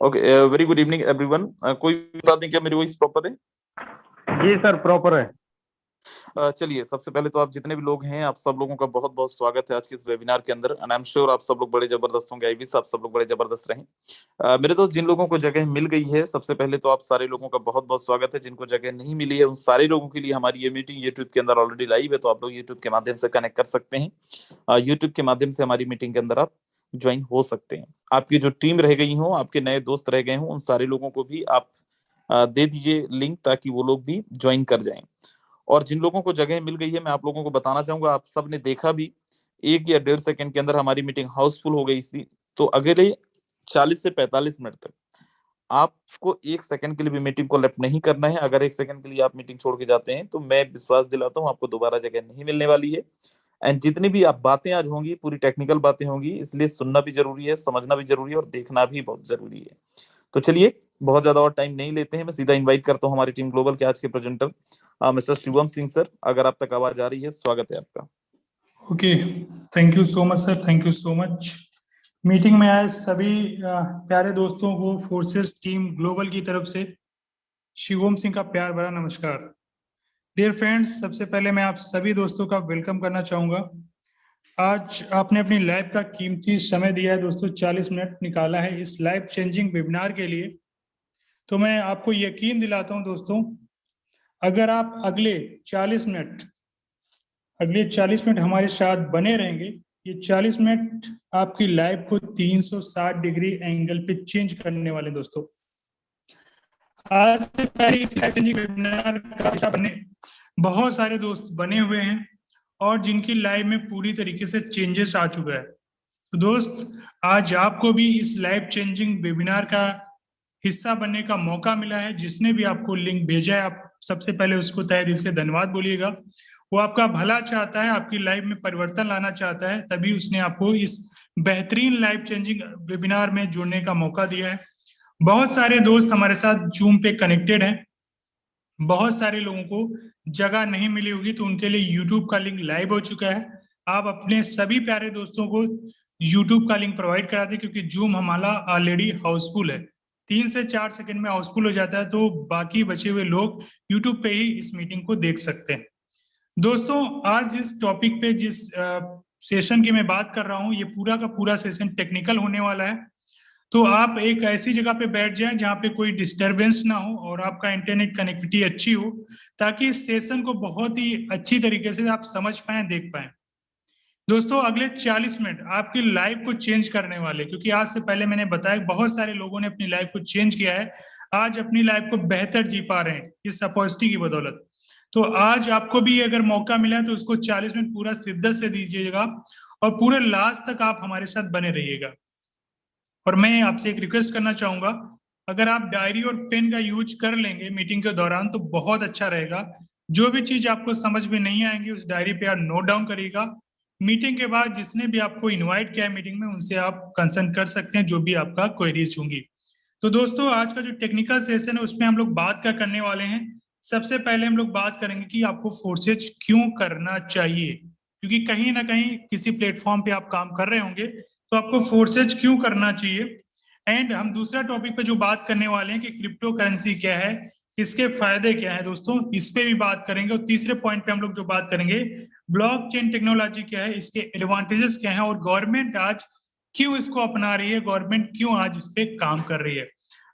Okay, very good evening everyone. कोई बता दें क्या मेरी वॉइस प्रॉपर है? जी सर, प्रॉपर है। चलिए, सबसे पहले तो आप जितने भी लोग हैं, आप सब लोगों का बहुत बहुत स्वागत है आज के इस वेबिनार के अंदर। एंड आई एम श्योर आप सब लोग बड़े जबरदस्त होंगे। आई विश आप सब लोग बड़े जबरदस्त रहें। मेरे दोस्त, जिन लोगों को जगह मिल गई है, सबसे पहले तो आप सारे लोगों का बहुत बहुत स्वागत है। जिनको जगह नहीं मिली है, उन सारे लोगों के लिए हमारी ये मीटिंग यूट्यूब के अंदर ऑलरेडी लाइव है, तो आप लोग यूट्यूब के माध्यम से कनेक्ट कर सकते हैं। यूट्यूब के माध्यम से हमारी मीटिंग के अंदर आप ज्वाइन हो सकते हैं। आपकी जो टीम रह गई हो, आपके नए दोस्त रह गए हो, उन सारे लोगों को भी आप दे दीजिए लिंक, ताकि वो लोग भी ज्वाइन कर जाएं। और जिन लोगों को जगह मिल गई है, मैं आप लोगों को बताना चाहूंगा, आप सब ने देखा भी, 1 या 1.5 सेकंड के अंदर हमारी मीटिंग हाउसफुल हो गई थी। तो अगले 40 से 45 मिनट तक आपको 1 सेकंड के लिए भी मीटिंग को लेफ्ट नहीं करना है। अगर 1 सेकंड के लिए आप मीटिंग छोड़ के जाते हैं, तो मैं विश्वास दिलाता हूँ आपको दोबारा जगह नहीं मिलने वाली है। एंड जितनी भी आप बातें आज होंगी, पूरी टेक्निकल बातें होंगी, इसलिए सुनना भी जरूरी है, समझना भी जरूरी है, और देखना भी बहुत जरूरी है। तो चलिए, बहुत ज्यादा और टाइम नहीं लेते हैं, मैं सीधा इनवाइट करता हूँ हमारी टीम ग्लोबल के आज के presenter mister Shivam Singh sir. अगर आप तक आवाज आ रही है, स्वागत है आपका। Okay, thank you so much sir, thank you so much. Meeting में आए सभी प्यारे दोस्तों को फोर्सेस टीम ग्लोबल की तरफ से शिवम सिंह का प्यार भरा नमस्कार। डियर फ्रेंड्स, सबसे पहले मैं आप सभी दोस्तों का वेलकम करना चाहूँगा। आज आपने अपनी लाइफ का कीमती समय दिया है दोस्तों, 40 मिनट निकाला है इस लाइफ चेंजिंग वेबिनार के लिए। तो मैं आपको यकीन दिलाता हूँ दोस्तों, अगर आप अगले 40 मिनट हमारे साथ बने रहेंगे, ये 40 मिनट आपकी लाइफ को 360 डिग्री एंगल पे चेंज करने वाले दोस्तों। आज से पहले इस लाइफ चेंजिंग वेबिनार का हिस्सा बनने बहुत सारे दोस्त बने हुए हैं और जिनकी लाइफ में पूरी तरीके से चेंजेस आ चुका है। तो दोस्त, आज आपको भी इस लाइफ चेंजिंग वेबिनार का हिस्सा बनने का मौका मिला है। जिसने भी आपको लिंक भेजा है, आप सबसे पहले उसको तहे दिल से धन्यवाद बोलिएगा। वो आपका भला चाहता है, आपकी लाइफ में परिवर्तन लाना चाहता है, तभी उसने आपको इस बेहतरीन लाइफ चेंजिंग वेबिनार में जुड़ने का मौका दिया है। बहुत सारे दोस्त हमारे साथ जूम पे कनेक्टेड हैं। बहुत सारे लोगों को जगह नहीं मिली होगी, तो उनके लिए यूट्यूब का लिंक लाइव हो चुका है। आप अपने सभी प्यारे दोस्तों को यूट्यूब का लिंक प्रोवाइड करा दें, क्योंकि जूम हमारा ऑलरेडी हाउसफुल है। 3 से 4 सेकंड में हाउसफुल हो जाता है, तो बाकी बचे हुए लोग यूट्यूब पे ही इस मीटिंग को देख सकते हैं। दोस्तों, आज इस टॉपिक पे जिस सेशन की मैं बात कर रहा हूँ, ये पूरा का पूरा सेशन टेक्निकल होने वाला है। तो आप एक ऐसी जगह पे बैठ जाएं जहाँ पे कोई डिस्टरबेंस ना हो और आपका इंटरनेट कनेक्टिविटी अच्छी हो, ताकि इस सेशन को बहुत ही अच्छी तरीके से आप समझ पाएं, देख पाएं। दोस्तों, अगले 40 मिनट आपकी लाइफ को चेंज करने वाले, क्योंकि आज से पहले मैंने बताया बहुत सारे लोगों ने अपनी लाइफ को चेंज किया है, आज अपनी लाइफ को बेहतर जी पा रहे हैं इस अपॉर्चुनिटी की बदौलत। तो आज आपको भी अगर मौका मिला है, तो उसको 40 मिनट पूरा शिद्दत से दीजिएगा और पूरे लास्ट तक आप हमारे साथ बने रहिएगा। और मैं आपसे एक रिक्वेस्ट करना चाहूंगा, अगर आप डायरी और पेन का यूज कर लेंगे मीटिंग के दौरान, तो बहुत अच्छा रहेगा। जो भी चीज आपको समझ में नहीं आएंगी, उस डायरी पे आप नोट डाउन करिएगा। मीटिंग के बाद जिसने भी आपको इनवाइट किया है मीटिंग में, उनसे आप कंसल्ट कर सकते हैं जो भी आपका क्वेरीज होंगी। तो दोस्तों, आज का जो टेक्निकल सेशन है, उसमें हम लोग बात क्या करने वाले हैं। सबसे पहले हम लोग बात करेंगे कि आपको फोर्सेज क्यों करना चाहिए, क्योंकि कहीं ना कहीं किसी प्लेटफॉर्म पे आप काम कर रहे होंगे, तो आपको फोर्सेज क्यों करना चाहिए। एंड हम दूसरा टॉपिक पे जो बात करने वाले हैं कि क्रिप्टो करेंसी क्या है, इसके फायदे क्या है दोस्तों, इस पे भी बात करेंगे। और तीसरे पॉइंट पे हम लोग जो बात करेंगे, ब्लॉकचेन टेक्नोलॉजी क्या है, इसके एडवांटेजेस क्या है, और गवर्नमेंट आज क्यों इसको अपना रही है, गवर्नमेंट क्यों आज इस पे काम कर रही है।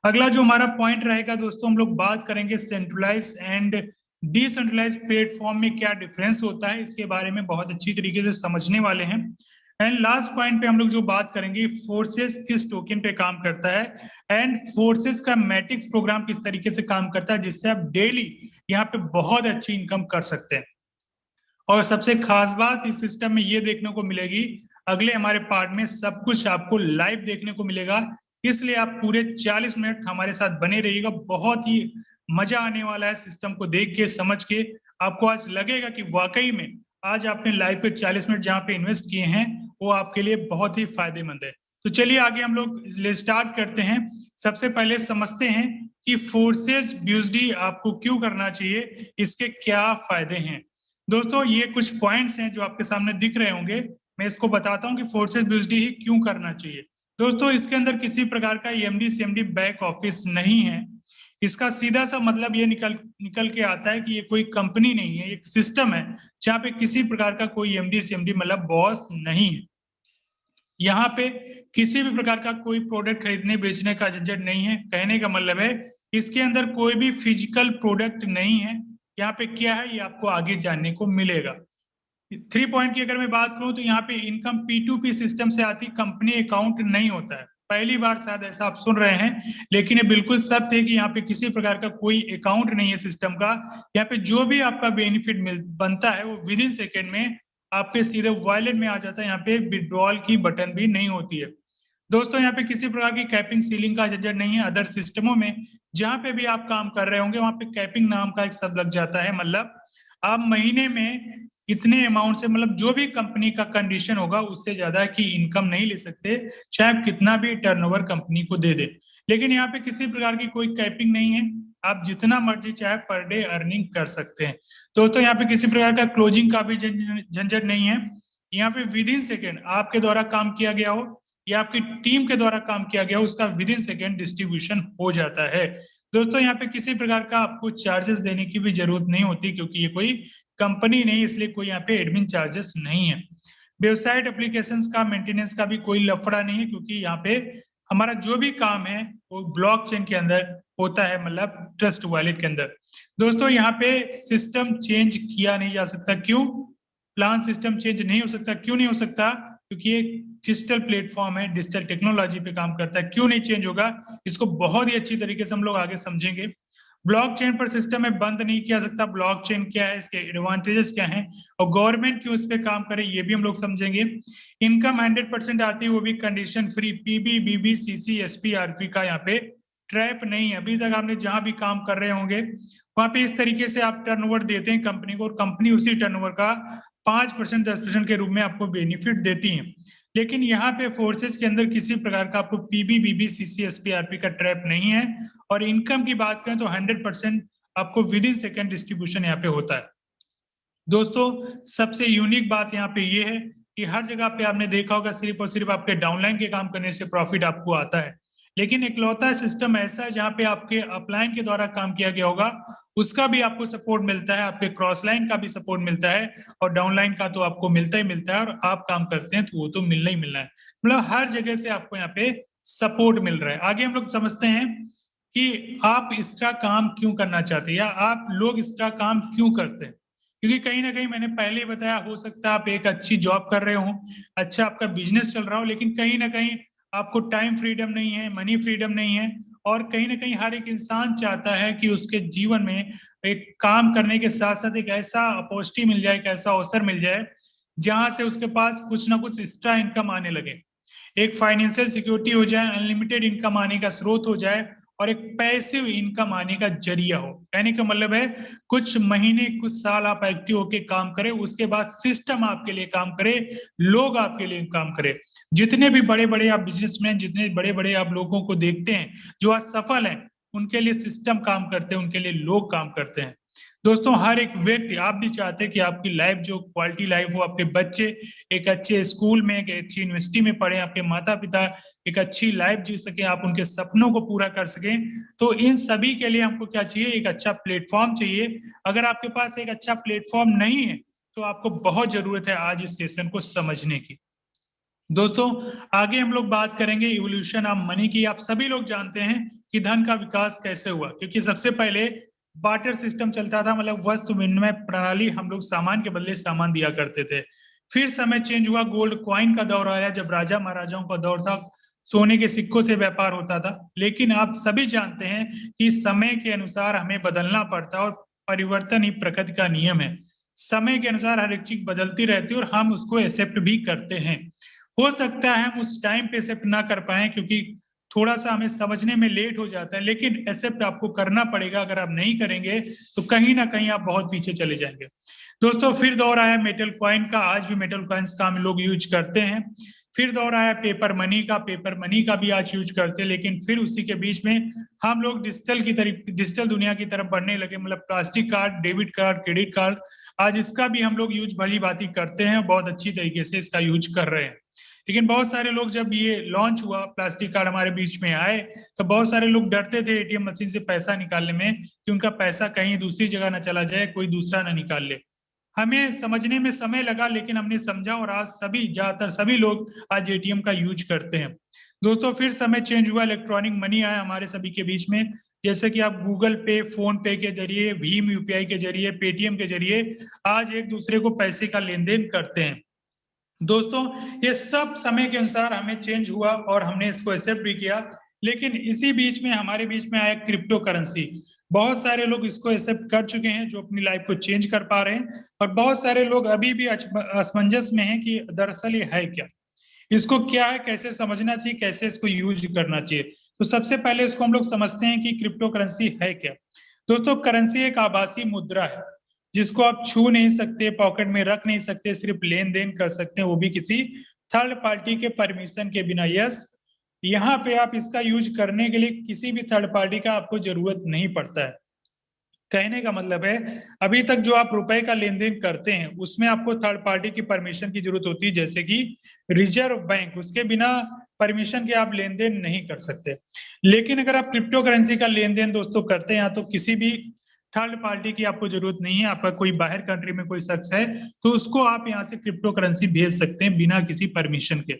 अगला जो हमारा पॉइंट रहेगा दोस्तों, हम लोग बात करेंगे सेंट्रलाइज एंड डिसेंट्रलाइज प्लेटफॉर्म में क्या डिफरेंस होता है, इसके बारे में बहुत अच्छी तरीके से समझने वाले हैं। एंड लास्ट पॉइंट पे हम लोग जो बात करेंगे, फोर्सेस किस टोकन पे काम करता है, एंड फोर्सेस का मैट्रिक्स प्रोग्राम किस तरीके से काम करता है, जिससे आप डेली यहाँ पे बहुत अच्छी इनकम कर सकते हैं। और सबसे खास बात इस सिस्टम में ये देखने को मिलेगी, अगले हमारे पार्ट में सब कुछ आपको लाइव देखने को मिलेगा, इसलिए आप पूरे 40 मिनट हमारे साथ बने रहिएगा। बहुत ही मजा आने वाला है सिस्टम को देख के, समझ के। आपको आज लगेगा कि वाकई में आज आपने लाइव पे 40 मिनट जहाँ पे इन्वेस्ट किए हैं, वो आपके लिए बहुत ही फायदेमंद है। तो चलिए आगे हम लोग स्टार्ट करते हैं। सबसे पहले समझते हैं कि फोर्सेस यूएसडी आपको क्यों करना चाहिए, इसके क्या फायदे हैं। दोस्तों, ये कुछ पॉइंट्स हैं जो आपके सामने दिख रहे होंगे, मैं इसको बताता हूं कि फोर्सेस यूएसडी ही क्यों करना चाहिए। दोस्तों इसके अंदर किसी प्रकार का EMD CMD बैक ऑफिस नहीं है। इसका सीधा सा मतलब ये निकल के आता है कि ये कोई कंपनी नहीं है, एक सिस्टम है जहाँ पे किसी प्रकार का कोई EMD CMD मतलब बॉस नहीं है। यहाँ पे किसी भी प्रकार का कोई प्रोडक्ट खरीदने बेचने का झंझट नहीं है। कहने का मतलब है इसके अंदर कोई भी फिजिकल प्रोडक्ट नहीं है। यहाँ पे क्या है ये आपको आगे जानने को मिलेगा। 3 पॉइंट की अगर मैं बात करूं तो यहाँ पे इनकम P2P सिस्टम से आती, कंपनी अकाउंट नहीं होता है। पहली बार शायद ऐसा आप सुन रहे हैं, लेकिन ये बिल्कुल सत्य है कि यहाँ पे किसी प्रकार का कोई अकाउंट नहीं है सिस्टम का। यहाँ पे जो भी आपका बेनिफिट बनता है वो विद इन सेकेंड में आपके सीधे वॉलेट में आ जाता है। यहाँ पे विड्रॉल की बटन भी नहीं होती है। दोस्तों यहाँ पे किसी प्रकार की कैपिंग सीलिंग का झंझट नहीं है। अदर सिस्टमों में जहां पे भी आप काम कर रहे होंगे वहां पे कैपिंग नाम का एक शब्द लग जाता है, मतलब आप महीने में इतने अमाउंट से, मतलब जो भी कंपनी का कंडीशन होगा उससे ज्यादा की इनकम नहीं ले सकते, चाहे आप कितना भी टर्नओवर कंपनी को दे दे। लेकिन यहाँ पे किसी प्रकार की कोई कैपिंग नहीं है, आप जितना मर्जी चाहे पर डे अर्निंग कर सकते हैं। दोस्तों यहाँ पे किसी प्रकार का क्लोजिंग का भी झंझट नहीं है। यहाँ पे विद इन सेकेंड आपके द्वारा काम किया गया हो या आपकी टीम के द्वारा काम किया गया हो, उसका विद इन सेकेंड डिस्ट्रीब्यूशन हो जाता है। दोस्तों यहाँ पे किसी प्रकार का आपको चार्जेस देने की भी जरूरत नहीं होती, क्योंकि ये कोई कंपनी नहीं, इसलिए कोई यहाँ पे एडमिन चार्जेस नहीं है। वेबसाइट एप्लीकेशंस का मेंटेनेंस का भी कोई लफड़ा नहीं है, क्योंकि यहाँ पे हमारा जो भी काम है वो ब्लॉकचेन के अंदर होता है, मतलब ट्रस्ट वॉलेट के अंदर। दोस्तों यहाँ पे सिस्टम चेंज किया नहीं जा सकता। क्यों? प्लान सिस्टम चेंज नहीं हो सकता। क्यों नहीं हो सकता? क्योंकि ये डिजिटल प्लेटफॉर्म है, डिजिटल टेक्नोलॉजी पे काम करता है। क्यों नहीं चेंज होगा, इसको बहुत ही अच्छी तरीके से हम लोग आगे समझेंगे। ब्लॉकचेन पर सिस्टम में बंद नहीं किया सकता। ब्लॉकचेन क्या है, इसके एडवांटेजेस क्या हैं और गवर्नमेंट क्यों इस पे काम करे, ये भी हम लोग समझेंगे। इनकम 100% आती है, वो भी condition free. PB BB CC SP RP का यहाँ पे ट्रैप नहीं है। अभी तक आपने जहां भी काम कर रहे होंगे वहां पे इस तरीके से आप टर्नओवर देते हैं कंपनी को, और कंपनी उसी टर्नओवर का 5% 10% के रूप में आपको बेनिफिट देती है। लेकिन यहाँ पे फोर्सेस के अंदर किसी प्रकार का आपको PB BB CC SP RP का ट्रैप नहीं है। और इनकम की बात करें तो 100% आपको विद इन सेकेंड डिस्ट्रीब्यूशन यहाँ पे होता है। दोस्तों सबसे यूनिक बात यहाँ पे ये है कि हर जगह पे आपने देखा होगा सिर्फ और सिर्फ आपके डाउनलाइन के काम करने से प्रॉफिट आपको आता है, लेकिन इकलौता सिस्टम ऐसा है जहाँ पे आपके अपलाइन के द्वारा काम किया गया होगा उसका भी आपको सपोर्ट मिलता है, आपके क्रॉस लाइन का भी सपोर्ट मिलता है, और डाउनलाइन का तो आपको मिलता ही मिलता है, और आप काम करते हैं तो वो तो मिलना ही मिलना है। मतलब हर जगह से आपको यहाँ पे सपोर्ट मिल रहा है। आगे हम लोग समझते हैं कि आप इसका काम क्यों करना चाहते हैं या आप लोग इसका काम क्यों करते हैं। क्योंकि कहीं ना कहीं मैंने पहले ही बताया, हो सकता है आप एक अच्छी जॉब कर रहे हो, अच्छा आपका बिजनेस चल रहा हो, लेकिन कहीं ना कहीं आपको टाइम फ्रीडम नहीं है, मनी फ्रीडम नहीं है, और कहीं ना कहीं हर एक इंसान चाहता है कि उसके जीवन में एक काम करने के साथ साथ एक ऐसा अपॉर्चुनिटी मिल जाए, एक ऐसा अवसर मिल जाए जहां से उसके पास कुछ ना कुछ एक्स्ट्रा इनकम आने लगे, एक फाइनेंशियल सिक्योरिटी हो जाए, अनलिमिटेड इनकम आने का स्रोत हो जाए, और एक पैसिव इनकम आने का जरिया हो। कहने का मतलब है कुछ महीने कुछ साल आप एक्टिव होके काम करें, उसके बाद सिस्टम आपके लिए काम करे, लोग आपके लिए काम करे। जितने भी बड़े बड़े आप बिजनेसमैन, जितने बड़े बड़े आप लोगों को देखते हैं जो आज सफल हैं, उनके लिए सिस्टम काम करते हैं, उनके लिए लोग काम करते हैं। दोस्तों हर एक व्यक्ति, आप भी चाहते हैं कि आपकी लाइफ जो क्वालिटी लाइफ हो, आपके बच्चे एक अच्छे स्कूल में, एक अच्छी यूनिवर्सिटी में पढ़े, आपके माता पिता एक अच्छी लाइफ जी सके, आप उनके सपनों को पूरा कर सकें, तो इन सभी के लिए हमको क्या चाहिए, एक अच्छा प्लेटफॉर्म चाहिए। अगर आपके पास एक अच्छा प्लेटफॉर्म नहीं है तो आपको बहुत जरूरत है आज इस सेशन को समझने की। दोस्तों आगे हम लोग बात करेंगे इवोल्यूशन ऑफ मनी की। आप सभी लोग जानते हैं कि धन का विकास कैसे हुआ, क्योंकि सबसे पहले बार्टर सिस्टम चलता था, मतलब वस्तु विनिमय प्रणाली, हम लोग सामान के बदले सामान दिया करते थे। फिर समय चेंज हुआ, गोल्ड कॉइन का दौर आया, जब राजा महाराजाओं का दौर था, सोने के सिक्कों से व्यापार होता था। लेकिन आप सभी जानते हैं कि समय के अनुसार हमें बदलना पड़ता है, और परिवर्तन ही प्रकृति का नियम है। समय के अनुसार हर एक चीज बदलती रहती है और हम उसको एक्सेप्ट भी करते हैं। हो सकता है हम उस टाइम पे एक्सेप्ट ना कर पाए, क्योंकि थोड़ा सा हमें समझने में लेट हो जाता है, लेकिन एक्सेप्ट आपको करना पड़ेगा। अगर आप नहीं करेंगे तो कहीं ना कहीं आप बहुत पीछे चले जाएंगे। दोस्तों फिर दौर आया मेटल कॉइन का, आज भी मेटल कॉइन्स का हम लोग यूज करते हैं। फिर दौर आया पेपर मनी का, पेपर मनी का भी आज यूज करते हैं। लेकिन फिर उसी के बीच में हम लोग डिजिटल दुनिया की तरफ बढ़ने लगे, मतलब plastic card, debit card, credit card, आज इसका भी हम लोग यूज भली भांति करते हैं, बहुत अच्छी तरीके से इसका यूज कर रहे हैं। लेकिन बहुत सारे लोग जब ये लॉन्च हुआ, प्लास्टिक कार्ड हमारे बीच में आए, तो बहुत सारे लोग डरते थे एटीएम मशीन से पैसा निकालने में कि उनका पैसा कहीं दूसरी जगह ना चला जाए, कोई दूसरा ना निकाल ले। हमें समझने में समय लगा, लेकिन हमने समझा और आज ज्यादातर सभी लोग आज एटीएम का यूज करते हैं। दोस्तों फिर समय चेंज हुआ, इलेक्ट्रॉनिक मनी आया हमारे सभी के बीच में, जैसे कि आप गूगल पे, फोन पे के जरिए, भीम यूपीआई के जरिए, पेटीएम के जरिए आज एक दूसरे को पैसे का लेन देन करते हैं। दोस्तों ये सब समय के अनुसार हमें चेंज हुआ और हमने इसको एक्सेप्ट भी किया, लेकिन इसी बीच में हमारे बीच में आया क्रिप्टो करेंसी। बहुत सारे लोग इसको एक्सेप्ट कर चुके हैं जो अपनी लाइफ को चेंज कर पा रहे हैं, और बहुत सारे लोग अभी भी असमंजस में हैं कि दरअसल ये है क्या, इसको क्या है, कैसे समझना चाहिए, कैसे इसको यूज करना चाहिए। तो सबसे पहले इसको हम लोग समझते हैं कि क्रिप्टो करेंसी है क्या। दोस्तों करेंसी एक आभासी मुद्रा है जिसको आप छू नहीं सकते, पॉकेट में रख नहीं सकते, सिर्फ लेन देन कर सकते हैं, वो भी किसी थर्ड पार्टी के परमिशन के बिना। यस, यहाँ पे आप इसका यूज करने के लिए किसी भी थर्ड पार्टी का आपको जरूरत नहीं पड़ता है। कहने का मतलब है अभी तक जो आप रुपए का लेन देन करते हैं उसमें आपको थर्ड पार्टी की परमिशन की जरूरत होती है, जैसे कि रिजर्व बैंक, उसके बिना परमिशन के आप लेन देन नहीं कर सकते। लेकिन अगर आप क्रिप्टो करेंसी का लेन देन दोस्तों करते हैं तो किसी भी थर्ड पार्टी की आपको जरूरत नहीं है। आपका कोई बाहर कंट्री में कोई शख्स है तो उसको आप यहाँ से क्रिप्टो करेंसी भेज सकते हैं बिना किसी परमिशन के।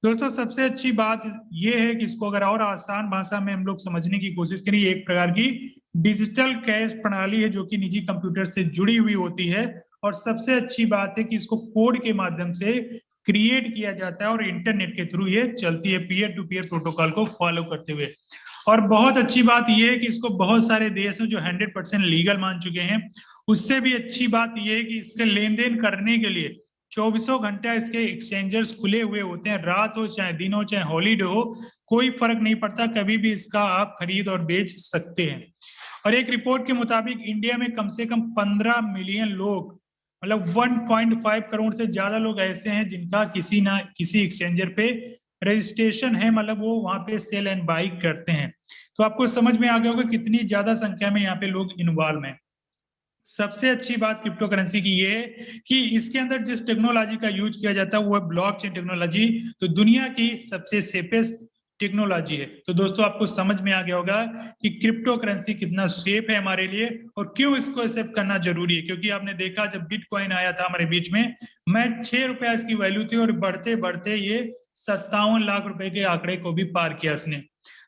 दोस्तों सबसे अच्छी बात ये है कि इसको अगर और आसान भाषा में हम लोग समझने की कोशिश करें, एक प्रकार की डिजिटल कैश प्रणाली है जो कि निजी कंप्यूटर से जुड़ी हुई होती है, और सबसे अच्छी बात है कि इसको कोड के माध्यम से क्रिएट किया जाता है और इंटरनेट के थ्रू ये चलती है, पीयर टू पीयर प्रोटोकॉल को फॉलो करते हुए। और बहुत अच्छी बात यह है कि इसको बहुत सारे देश हैं जो 100% लीगल मान चुके हैं। उससे भी अच्छी बात यह है कि इसके लेन देन करने के लिए 24 घंटा इसके एक्सचेंजर्स खुले हुए होते हैं, रात हो चाहे दिन हो चाहे हॉलीडे हो, कोई फर्क नहीं पड़ता, कभी भी इसका आप खरीद और बेच सकते हैं। और एक रिपोर्ट के मुताबिक इंडिया में कम से कम 15 मिलियन लोग, मतलब 1.5 करोड़ से ज्यादा लोग ऐसे हैं जिनका किसी ना किसी एक्सचेंजर पे रजिस्ट्रेशन है, मतलब वो वहां पे सेल एंड बाई करते हैं। तो आपको समझ में आ गया होगा कितनी ज्यादा संख्या में यहाँ पे लोग इन्वॉल्व हैं। सबसे अच्छी बात क्रिप्टो करेंसी की ये है कि इसके अंदर जिस टेक्नोलॉजी का यूज किया जाता है वो है ब्लॉकचेन टेक्नोलॉजी, तो दुनिया की सबसे सेफेस्ट टेक्नोलॉजी है। तो दोस्तों आपको समझ में आ गया होगा कि क्रिप्टो करेंसी कितना सेफ है हमारे लिए और क्यों इसको एक्सेप्ट करना जरूरी है। क्योंकि आपने देखा जब बिटकॉइन आया था हमारे बीच में, मैं 6 रुपया इसकी वैल्यू थी और बढ़ते बढ़ते ये 57 लाख रुपए के आंकड़े को भी पार किया इसने।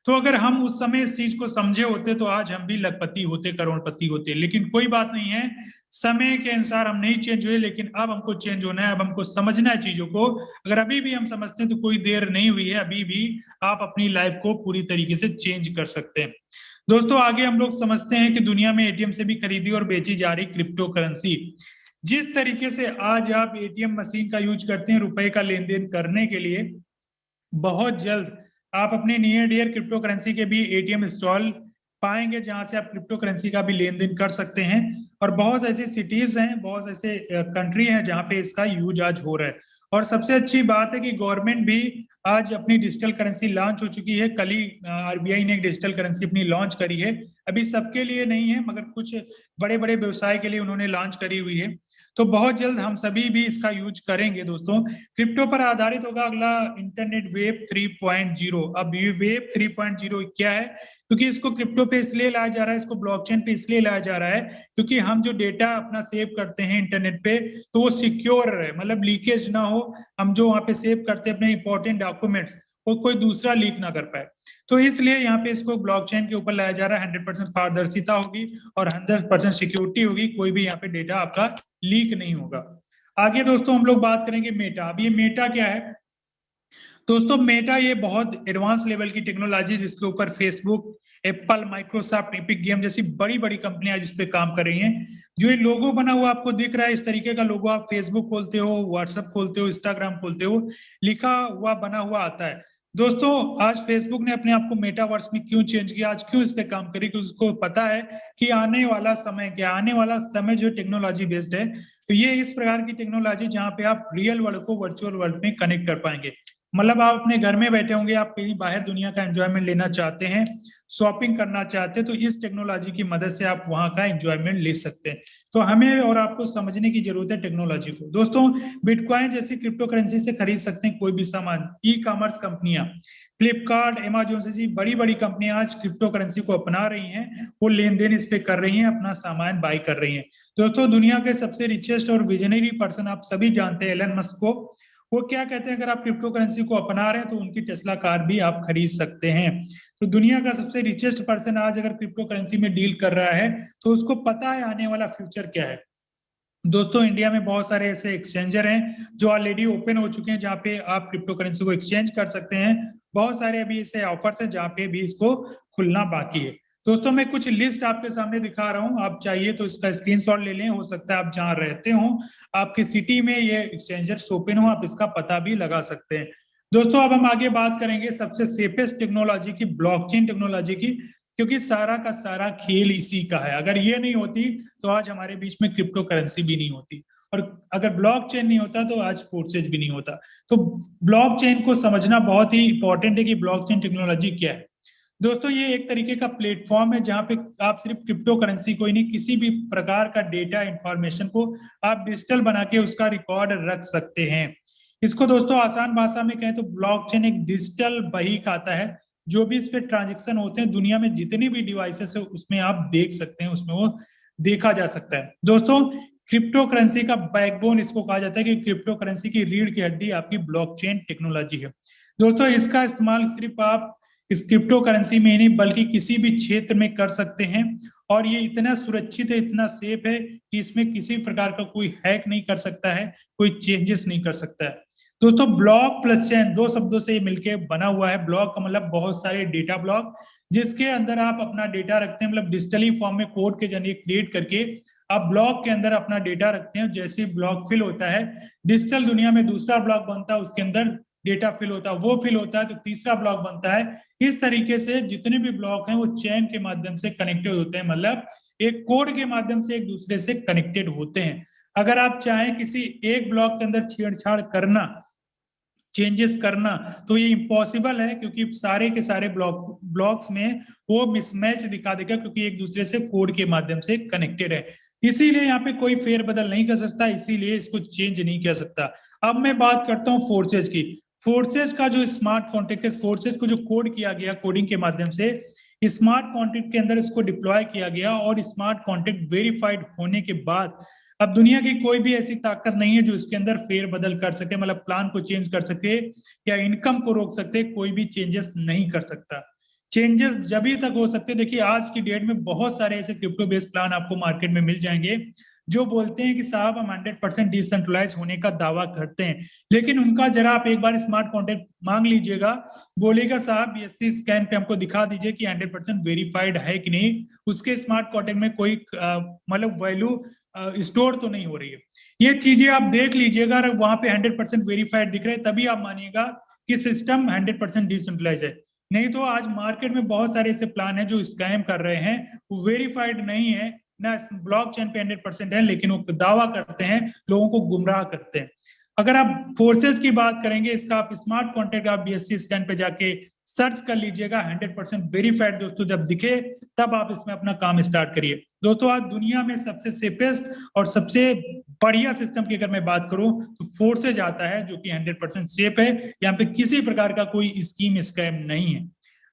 तो अगर हम उस समय इस चीज को समझे होते तो आज हम भी लखपति होते, करोड़पति होते। लेकिन कोई बात नहीं है, समय के अनुसार हम नहीं चेंज हुए, लेकिन अब हमको चेंज होना है, अब हमको समझना है चीजों को। अगर अभी भी हम समझते हैं तो कोई देर नहीं हुई है, अभी भी आप अपनी लाइफ को पूरी तरीके से चेंज कर सकते हैं। दोस्तों आगे हम लोग समझते हैं कि दुनिया में एटीएम से भी खरीदी और बेची जा रही क्रिप्टो करेंसी। जिस तरीके से आज आप एटीएम मशीन का यूज करते हैं रुपए का लेन देन करने के लिए, बहुत जल्द आप अपने नियर डियर क्रिप्टो करेंसी के भी एटीएम इंस्टॉल पाएंगे जहां से आप क्रिप्टो करेंसी का भी लेन देन कर सकते हैं। और बहुत ऐसी सिटीज हैं, बहुत ऐसे कंट्री हैं जहां पे इसका यूज आज हो रहा है। और सबसे अच्छी बात है कि गवर्नमेंट भी आज अपनी डिजिटल करेंसी लॉन्च हो चुकी है। कल ही आरबीआई ने एक डिजिटल करेंसी अपनी लॉन्च करी है। अभी सबके लिए नहीं है मगर कुछ बड़े बड़े व्यवसाय के लिए उन्होंने लॉन्च करी हुई है। तो बहुत जल्द हम सभी भी इसका यूज करेंगे। दोस्तों क्रिप्टो पर आधारित होगा अगला इंटरनेट वेब 3.0। अब ये वेब 3.0 क्या है? क्योंकि इसको क्रिप्टो पे इसलिए लाया जा रहा है, इसको ब्लॉकचेन पे इसलिए लाया जा रहा है क्योंकि हम जो डेटा अपना सेव करते हैं इंटरनेट पे तो वो सिक्योर रहे, मतलब लीकेज ना हो। हम जो वहाँ पे सेव करते हैं अपने इंपॉर्टेंट डॉक्यूमेंट्स वो कोई दूसरा लीक ना कर पाए, तो इसलिए यहाँ पे इसको ब्लॉकचेन के ऊपर लाया जा रहा है। 100% पारदर्शिता होगी और 100% सिक्योरिटी होगी, कोई भी यहाँ पे डेटा आपका लीक नहीं होगा। आगे दोस्तों हम लोग बात करेंगे मेटा। अब ये मेटा क्या है दोस्तों? मेटा ये बहुत एडवांस लेवल की टेक्नोलॉजी जिसके ऊपर Facebook, Apple, Microsoft, epic game जैसी बड़ी बड़ी कंपनियां जिस पे काम कर रही हैं। जो ये लोगो बना हुआ आपको दिख रहा है, इस तरीके का लोगो आप फेसबुक खोलते हो, व्हाट्सएप खोलते हो, इंस्टाग्राम खोलते हो, लिखा हुआ बना हुआ आता है। दोस्तों आज फेसबुक ने अपने आप को मेटावर्स में क्यों चेंज किया, आज क्यों इस पे काम करी? क्योंकि उसको पता है कि आने वाला समय क्या, आने वाला समय जो टेक्नोलॉजी बेस्ड है, तो ये इस प्रकार की टेक्नोलॉजी जहाँ पे आप रियल वर्ल्ड को वर्चुअल वर्ल्ड में कनेक्ट कर पाएंगे। मतलब आप अपने घर में बैठे होंगे, आप कहीं बाहर दुनिया का एंजॉयमेंट लेना चाहते हैं, शॉपिंग करना चाहते हैं, तो इस टेक्नोलॉजी की मदद से आप वहां का एंजॉयमेंट ले सकते हैं। तो हमें और आपको समझने की जरूरत है टेक्नोलॉजी को। दोस्तों, बिटकॉइन जैसी क्रिप्टो करेंसी से खरीद सकते हैं कोई भी सामान। ई कॉमर्स कंपनियां, फ्लिपकार्ट, अमेजोन जैसी बड़ी बड़ी कंपनियां आज क्रिप्टो करेंसी को अपना रही हैं, वो लेन देन इस पे कर रही हैं, अपना सामान बाय कर रही हैं। दोस्तों, दुनिया के सबसे रिचेस्ट और विजनरी पर्सन आप सभी जानते हैं एलन मस्क को। वो क्या कहते हैं, अगर आप क्रिप्टो करेंसी को अपना रहे हैं तो उनकी टेस्ला कार भी आप खरीद सकते हैं। तो दुनिया का सबसे रिचेस्ट पर्सन आज अगर क्रिप्टो करेंसी में डील कर रहा है तो उसको पता है आने वाला फ्यूचर क्या है। दोस्तों, इंडिया में बहुत सारे ऐसे एक्सचेंजर हैं जो ऑलरेडी ओपन हो चुके हैं, जहाँ पे आप क्रिप्टो करेंसी को एक्सचेंज कर सकते हैं। बहुत सारे अभी ऐसे ऑफर्स हैं जहाँ पे भी इसको खुलना बाकी है। दोस्तों, मैं कुछ लिस्ट आपके सामने दिखा रहा हूँ, आप चाहिए तो इसका स्क्रीनशॉट ले लें। हो सकता है आप जहाँ रहते हो, आपकी सिटी में ये एक्सचेंजर्स ओपन हो, आप इसका पता भी लगा सकते हैं। दोस्तों, अब हम आगे बात करेंगे सबसे सेफेस्ट टेक्नोलॉजी की, ब्लॉकचेन टेक्नोलॉजी की, क्योंकि सारा का सारा खेल इसी का है। अगर ये नहीं होती तो आज हमारे बीच में क्रिप्टो करेंसी भी नहीं होती, और अगर ब्लॉकचेन नहीं होता तो आज फोर्सेज भी नहीं होता। तो ब्लॉकचेन को समझना बहुत ही इंपॉर्टेंट है कि ब्लॉकचेन टेक्नोलॉजी क्या है। दोस्तों, ये एक तरीके का प्लेटफॉर्म है जहां पे आप सिर्फ क्रिप्टो करेंसी को ही नहीं, किसी भी प्रकार का डेटा इंफॉर्मेशन को आप डिजिटल बना के उसका रिकॉर्ड रख सकते हैं। इसको दोस्तों आसान भाषा में कहें तो ब्लॉकचेन एक डिजिटल बही खाता है। जो भी इस पे ट्रांजेक्शन होते हैं दुनिया में जितनी भी डिवाइसेस है उसमें आप देख सकते हैं, उसमें वो देखा जा सकता है। दोस्तों, क्रिप्टो करेंसी का बैकबोन इसको कहा जाता है कि क्रिप्टो करेंसी की रीढ़ की हड्डी आपकी ब्लॉकचेन टेक्नोलॉजी है। दोस्तों, इसका इस्तेमाल सिर्फ आप इस क्रिप्टो करेंसी में ही नहीं बल्कि किसी भी क्षेत्र में कर सकते हैं, और ये इतना सुरक्षित है, इतना सेफ है कि इसमें किसी प्रकार का कोई हैक नहीं कर सकता है, कोई चेंजेस नहीं कर सकता है। दोस्तों, ब्लॉक प्लस चेन दो शब्दों से मिलकर बना हुआ है। ब्लॉक का मतलब बहुत सारे डेटा ब्लॉक, जिसके अंदर आप अपना डेटा रखते हैं, मतलब डिजिटली फॉर्म में कोड के जरिए क्रिएट करके आप ब्लॉक के अंदर अपना डेटा रखते हैं। जैसे ब्लॉक फिल होता है डिजिटल दुनिया में, दूसरा ब्लॉक बनता है, उसके अंदर डेटा फिल होता है, वो फिल होता है तो तीसरा ब्लॉक बनता है। इस तरीके से जितने भी ब्लॉक हैं वो चेन के माध्यम से कनेक्टेड होते हैं, मतलब एक कोड के माध्यम से एक दूसरे से कनेक्टेड होते हैं। अगर आप चाहें किसी एक ब्लॉक के अंदर छेड़छाड़ करना, चेंजेस करना, तो ये इम्पॉसिबल है, क्योंकि सारे के सारे ब्लॉक्स में वो मिसमैच दिखा देगा, क्योंकि एक दूसरे से कोड के माध्यम से कनेक्टेड है। इसीलिए यहाँ पे कोई फेरबदल नहीं कर सकता, इसीलिए इसको चेंज नहीं कर सकता। अब मैं बात करता हूँ फोर्सेज की। फोर्सेज का जो स्मार्ट कॉन्ट्रैक्ट है, फोर्सेज को जो कोड किया गया कोडिंग के माध्यम से, स्मार्ट कॉन्ट्रैक्ट के अंदर इसको डिप्लॉय किया गया, और स्मार्ट कॉन्ट्रैक्ट वेरीफाइड होने के बाद अब दुनिया की कोई भी ऐसी ताकत नहीं है जो इसके अंदर फेर बदल कर सके, मतलब प्लान को चेंज कर सके या इनकम को रोक सकते। कोई भी चेंजेस नहीं कर सकता। चेंजेस जब ही तक हो सकते, देखिए आज की डेट में बहुत सारे ऐसे क्रिप्टो बेस्ड प्लान आपको मार्केट में मिल जाएंगे जो बोलते हैं कि साहब हम 100% डिसेंट्रलाइज होने का दावा करते हैं, लेकिन उनका जरा आप एक बार स्मार्ट कॉन्ट्रैक्ट मांग लीजिएगा, बोलेगा साहब BSC स्कैन पे हमको दिखा दीजिए कि 100% वेरीफाइड है कि नहीं, उसके स्मार्ट कॉन्ट्रैक्ट में कोई मतलब वैल्यू स्टोर तो नहीं हो रही है। ये चीजें आप देख लीजिएगा, अगर वहां पे 100% वेरीफाइड दिख रहे हैं तभी आप मानिएगा कि सिस्टम 100% डिसेंट्रलाइज है। नहीं तो आज मार्केट में बहुत सारे ऐसे प्लान है जो स्कैम कर रहे हैं, वो वेरीफाइड नहीं है ना, ब्लॉकचेन पे 100% है, लेकिन वो दावा करते हैं, लोगों को गुमराह करते हैं। अगर आप फोर्सेज की बात करेंगे, इसका आप स्मार्ट कॉन्ट्रैक्ट आप BSC स्कैन पे जाके सर्च कर लीजिएगा, 100% वेरीफाइड दोस्तों जब दिखे तब आप इसमें अपना काम स्टार्ट करिए। दोस्तों, आज दुनिया में सबसे सेफेस्ट और सबसे बढ़िया सिस्टम की अगर मैं बात करूं तो फोर्सेज आता है, जो कि 100% सेफ है। यहाँ पे किसी प्रकार का कोई स्कीम स्कैम नहीं है।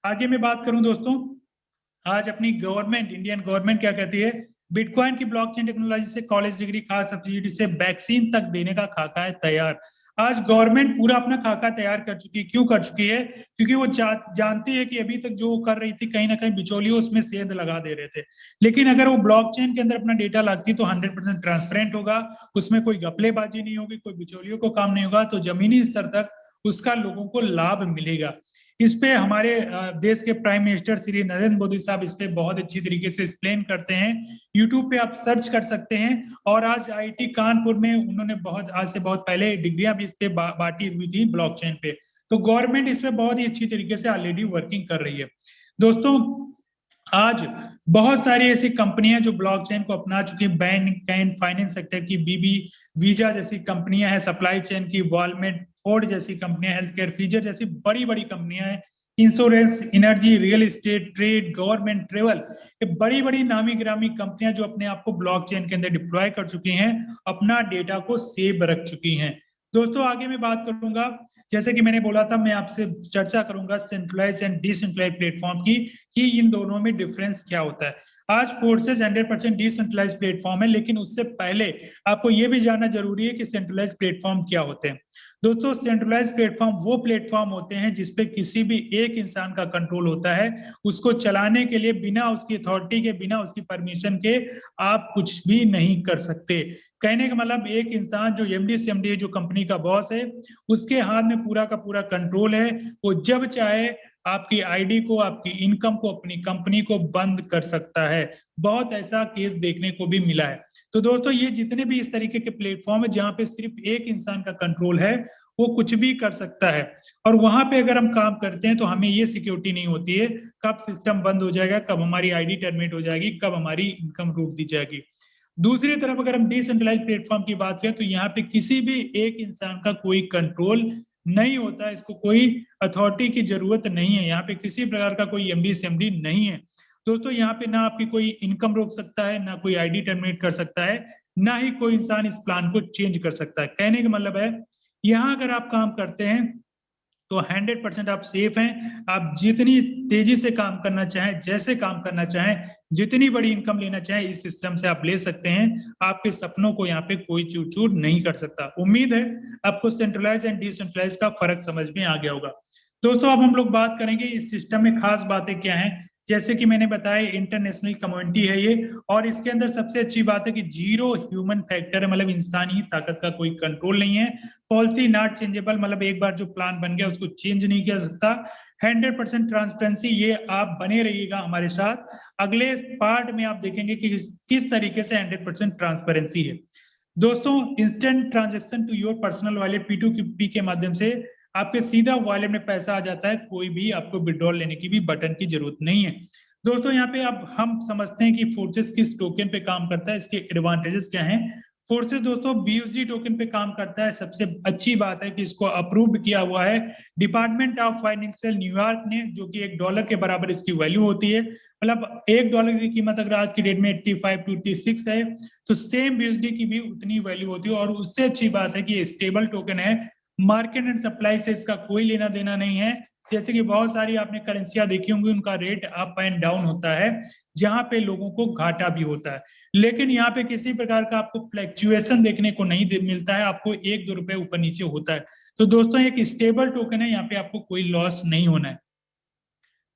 आगे मैं बात करूं दोस्तों, आज अपनी गवर्नमेंट, इंडियन गवर्नमेंट क्या कहती है, बिटकॉइन की ब्लॉकचेन टेक्नोलॉजी से कॉलेज डिग्री, खास सब्सिडी से वैक्सीन तक देने का खाका है तैयार। आज गवर्नमेंट पूरा अपना खाका तैयार कर चुकी है। क्यों कर चुकी है? क्योंकि वो जानती है कि अभी तक जो कर रही थी कहीं ना कहीं बिचौलियों उसमें सेंध लगा दे रहे थे, लेकिन अगर वो ब्लॉकचेन के अंदर अपना डेटा लाती तो 100% ट्रांसपेरेंट होगा, उसमें कोई घपलेबाजी नहीं होगी, कोई बिचौलियों को काम नहीं होगा, तो जमीनी स्तर तक उसका लोगों को लाभ मिलेगा। इस पे हमारे देश के प्राइम मिनिस्टर श्री नरेंद्र मोदी साहब इस पे बहुत अच्छी तरीके से एक्सप्लेन करते हैं। यूट्यूब पे आप सर्च कर सकते हैं। और आज IIT कानपुर में उन्होंने आज से बहुत पहले डिग्रियां भी इस पे बांटी हुई थी ब्लॉकचेन पे। तो गवर्नमेंट इस पे बहुत ही अच्छी तरीके से ऑलरेडी वर्किंग कर रही है। दोस्तों, आज बहुत सारी ऐसी कंपनियां जो ब्लॉकचेन को अपना चुकी हैं, बैंक एंड फाइनेंस सेक्टर की बीबी वीजा जैसी कंपनियां हैं, सप्लाई चेन की वॉलमेट, फोर्ड जैसी कंपनियां, हेल्थ केयर, फीजर जैसी बड़ी बड़ी कंपनियां हैं, insurance, energy, real estate, trade, government, travel, ये बड़ी बड़ी नामी गिरामी कंपनियां जो अपने आप को ब्लॉकचेन के अंदर डिप्लॉय कर चुकी हैं, अपना डेटा को सेव रख चुकी हैं। दोस्तों आगे मैं बात करूंगा, जैसे कि मैंने बोला था, मैं आपसे चर्चा करूंगा सेंट्रलाइज एंड डिसेंट्रलाइज प्लेटफॉर्म की, कि इन दोनों में डिफरेंस क्या होता है। आज फोर्सेस 100% डिसेंट्रलाइज प्लेटफॉर्म है, लेकिन उससे पहले आपको यह भी जानना जरूरी है कि सेंट्रलाइज प्लेटफॉर्म क्या होते हैं। दोस्तों सेंट्रलाइज प्लेटफॉर्म वो प्लेटफॉर्म होते हैं जिसपे किसी भी एक इंसान का कंट्रोल होता है, उसको चलाने के लिए बिना उसकी अथॉरिटी के, बिना उसकी परमिशन के आप कुछ भी नहीं कर सकते। कहने का मतलब एक इंसान जो एमडी सीएमडी जो कंपनी का बॉस है, उसके हाथ में पूरा का पूरा कंट्रोल है, वो जब चाहे आपकी आईडी को, आपकी इनकम को, अपनी कंपनी को बंद कर सकता है। बहुत ऐसा केस देखने को भी मिला है। तो दोस्तों ये जितने भी इस तरीके के प्लेटफॉर्म है जहां पे सिर्फ एक इंसान का कंट्रोल है, वो कुछ भी कर सकता है, और वहां पे अगर हम काम करते हैं तो हमें ये सिक्योरिटी नहीं होती है कब सिस्टम बंद हो जाएगा, कब हमारी आईडी टर्मिनेट हो जाएगी, कब हमारी इनकम रोक दी जाएगी। दूसरी तरफ अगर हम डिसेंट्रलाइज प्लेटफॉर्म की बात करें तो यहाँ पे किसी भी एक इंसान का कोई कंट्रोल नहीं होता, इसको कोई अथॉरिटी की जरूरत नहीं है, यहाँ पे किसी प्रकार का कोई एमडी सीएमडी नहीं है। दोस्तों यहाँ पे ना आपकी कोई इनकम रोक सकता है, ना कोई आईडी टर्मिनेट कर सकता है, ना ही कोई इंसान इस प्लान को चेंज कर सकता है। कहने का मतलब है यहाँ अगर आप काम करते हैं तो 100% आप सेफ हैं। आप जितनी तेजी से काम करना चाहें, जैसे काम करना चाहें, जितनी बड़ी इनकम लेना चाहें, इस सिस्टम से आप ले सकते हैं। आपके सपनों को यहाँ पे कोई चूर-चूर नहीं कर सकता। उम्मीद है आपको सेंट्रलाइज एंड डिसेंट्रलाइज का फर्क समझ में आ गया होगा। दोस्तों अब हम लोग बात करेंगे इस सिस्टम में खास बातें क्या हैं। जैसे कि मैंने बताया इंटरनेशनल कम्युनिटी है ये, और इसके अंदर सबसे अच्छी बात है कि जीरो ह्यूमन फैक्टर है, मतलब इंसानी ताकत का कोई कंट्रोल नहीं है। पॉलिसी नॉट चेंजेबल, मतलब एक बार जो प्लान बन गया उसको चेंज नहीं किया सकता। 100% ट्रांसपेरेंसी, ये आप बने रहिएगा हमारे साथ। अगले पार्ट में आप देखेंगे कि किस तरीके से 100% ट्रांसपेरेंसी है। दोस्तों instant transaction to your personal wallet P2P के माध्यम से आपके सीधा वॉलेट में पैसा आ जाता है, कोई भी आपको विड्रॉल लेने की भी बटन की जरूरत नहीं है। दोस्तों यहाँ पे अब हम समझते हैं कि फोर्सेस किस टोकन पे काम करता है, इसके एडवांटेजेस क्या हैं। फोर्सेस दोस्तों BUSD टोकन पे काम करता है। सबसे अच्छी बात है कि इसको अप्रूव किया हुआ है डिपार्टमेंट ऑफ फाइनेंशियल न्यूयॉर्क ने, जो कि $1 के बराबर इसकी वैल्यू होती है। मतलब $1 की कीमत अगर आज की डेट में 85 to 86 है, तो सेम BUSD की भी उतनी वैल्यू होती है। और उससे अच्छी बात है कि ये स्टेबल टोकन है, मार्केट एंड सप्लाई से इसका कोई लेना देना नहीं है। जैसे कि बहुत सारी आपने करेंसियां देखी होंगी, उनका रेट अप एंड डाउन होता है, जहां पे लोगों को घाटा भी होता है, लेकिन यहाँ पे किसी प्रकार का आपको फ्लक्चुएशन देखने को नहीं मिलता है, आपको 1-2 रुपए ऊपर नीचे होता है। तो दोस्तों एक स्टेबल टोकन है, यहाँ पे आपको कोई लॉस नहीं होना है।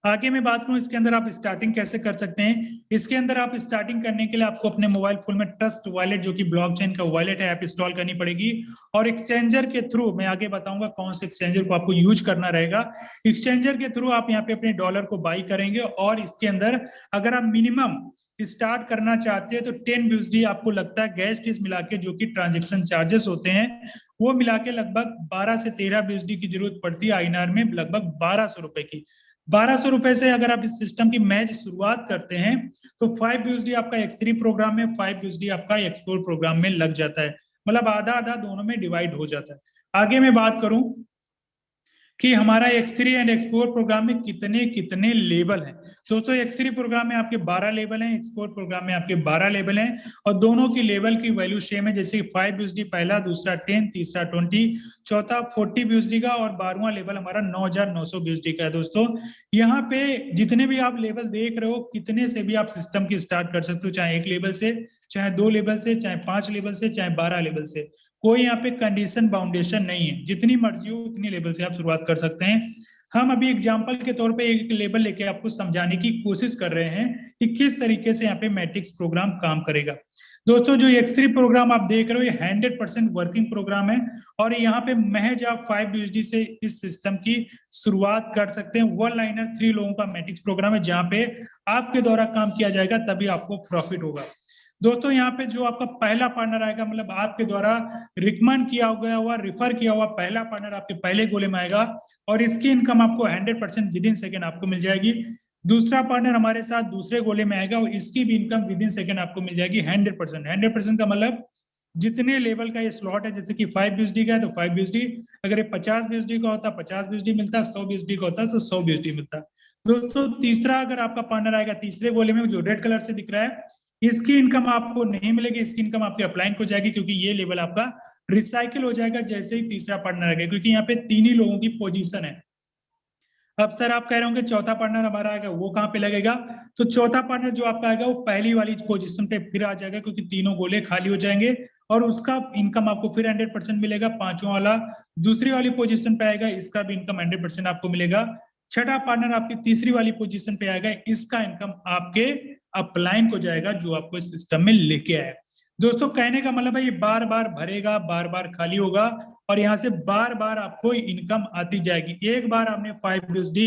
आगे मैं बात करूं इसके अंदर आप स्टार्टिंग कैसे कर सकते हैं। इसके अंदर आप स्टार्टिंग करने के लिए आपको अपने मोबाइल फोन में ट्रस्ट वॉलेट, जो कि ब्लॉकचेन का वॉलेट है, ऐप इंस्टॉल करनी पड़ेगी। और एक्सचेंजर के थ्रू, मैं आगे बताऊंगा कौन से एक्सचेंजर को आपको यूज करना रहेगा। एक्सचेंजर के थ्रू आप यहाँ पे अपने डॉलर को बाई करेंगे, और इसके अंदर अगर आप मिनिमम स्टार्ट करना चाहते हैं तो 10 BUSD आपको लगता है गैस फीस मिला के, जो कि ट्रांजेक्शन चार्जेस होते हैं, वो मिला के लगभग 12 से 13 BUSD की जरूरत पड़ती है। INR में लगभग 1200 रुपए की। 1200 रुपए से अगर आप इस सिस्टम की मैच शुरुआत करते हैं तो 5 BUSD आपका X3 प्रोग्राम में, 5 BUSD आपका X4 प्रोग्राम में लग जाता है, मतलब आधा आधा दोनों में डिवाइड हो जाता है। आगे मैं बात करूं कि हमारा X3 एंड X4 प्रोग्राम में कितने कितने लेवल हैं। दोस्तों X3 प्रोग्राम में आपके 12 लेवल हैं, X4 प्रोग्राम में आपके 12 लेवल हैं, और दोनों की लेवल की वैल्यू सेम है। जैसे 5 BUSD पहला, दूसरा 10, तीसरा 20, चौथा 40 BUSD का, और 12वां लेवल हमारा 9900 BUSD का है। दोस्तों यहाँ पे जितने भी आप लेवल देख रहे हो, कितने से भी आप सिस्टम की स्टार्ट कर सकते हो, चाहे 1 लेवल से, चाहे 2 लेवल से, चाहे 5 लेवल से, चाहे 12 लेवल से। कोई यहाँ पे कंडीशन बाउंडेशन नहीं है, जितनी मर्जी हो उतनी लेवल से आप शुरुआत कर सकते हैं। हम अभी एग्जांपल के तौर पे एक लेवल लेके आपको समझाने की कोशिश कर रहे हैं कि किस तरीके से यहाँ पे मैट्रिक्स प्रोग्राम काम करेगा। दोस्तों जो X3 प्रोग्राम आप देख रहे हो, ये 100% वर्किंग प्रोग्राम है, और यहाँ पे महज आप 5 BUSD से इस सिस्टम की शुरुआत कर सकते हैं। 1 लाइनर 3 लोगों का मैट्रिक्स प्रोग्राम है, जहाँ पे आपके द्वारा काम किया जाएगा, तभी आपको प्रॉफिट होगा। दोस्तों यहाँ पे जो आपका पहला पार्टनर आएगा, मतलब आपके द्वारा रिकमेंड किया गया हुआ, रिफर किया हुआ पहला पार्टनर आपके पहले गोले में आएगा, और इसकी इनकम आपको 100% विद इन सेकेंड आपको मिल जाएगी। दूसरा पार्टनर हमारे साथ दूसरे गोले में आएगा और इसकी भी इनकम विद इन सेकेंड आपको मिल जाएगी 100%। 100% का मतलब जितने लेवल का ये स्लॉट है, जैसे कि 5 BSD का है तो 5 BSD, अगर ये 50 BSD का होता 50 BSD मिलता, 100 BSD का होता तो 100 BSD मिलता। दोस्तों तीसरा अगर आपका पार्टनर आएगा तीसरे गोले में, जो रेड कलर से दिख रहा है, इसकी इनकम आपको नहीं मिलेगी, इसकी इनकम आपके अपलाइन को जाएगी, क्योंकि ये लेवल आपका रिसाइकिल हो जाएगा जैसे ही तीसरा पार्टनर आएगा, क्योंकि यहाँ पे तीन ही लोगों की पोजीशन है। अब सर आप कह रहे होंगे चौथा पार्टनर हमारा आएगा, वो कहाँ पे लगेगा? तो चौथा पार्टनर जो आपका आएगा वो पहली वाली पोजीशन पे फिर आ जाएगा, क्योंकि तीनों गोले खाली हो जाएंगे और उसका इनकम आपको फिर 100% मिलेगा। पांचवा वाला दूसरी वाली पोजीशन पे आएगा, इसका भी इनकम 100% आपको मिलेगा। छठा पार्टनर आपकी तीसरी वाली पोजीशन पे आएगा, इसका इनकम आपके अपलाइन को जाएगा, जो आपको इस सिस्टम में लेके आया। दोस्तों कहने का मतलब है ये बार बार भरेगा, बार बार खाली होगा और यहाँ से बार बार आपको इनकम आती जाएगी। एक बार आपने 5 BSD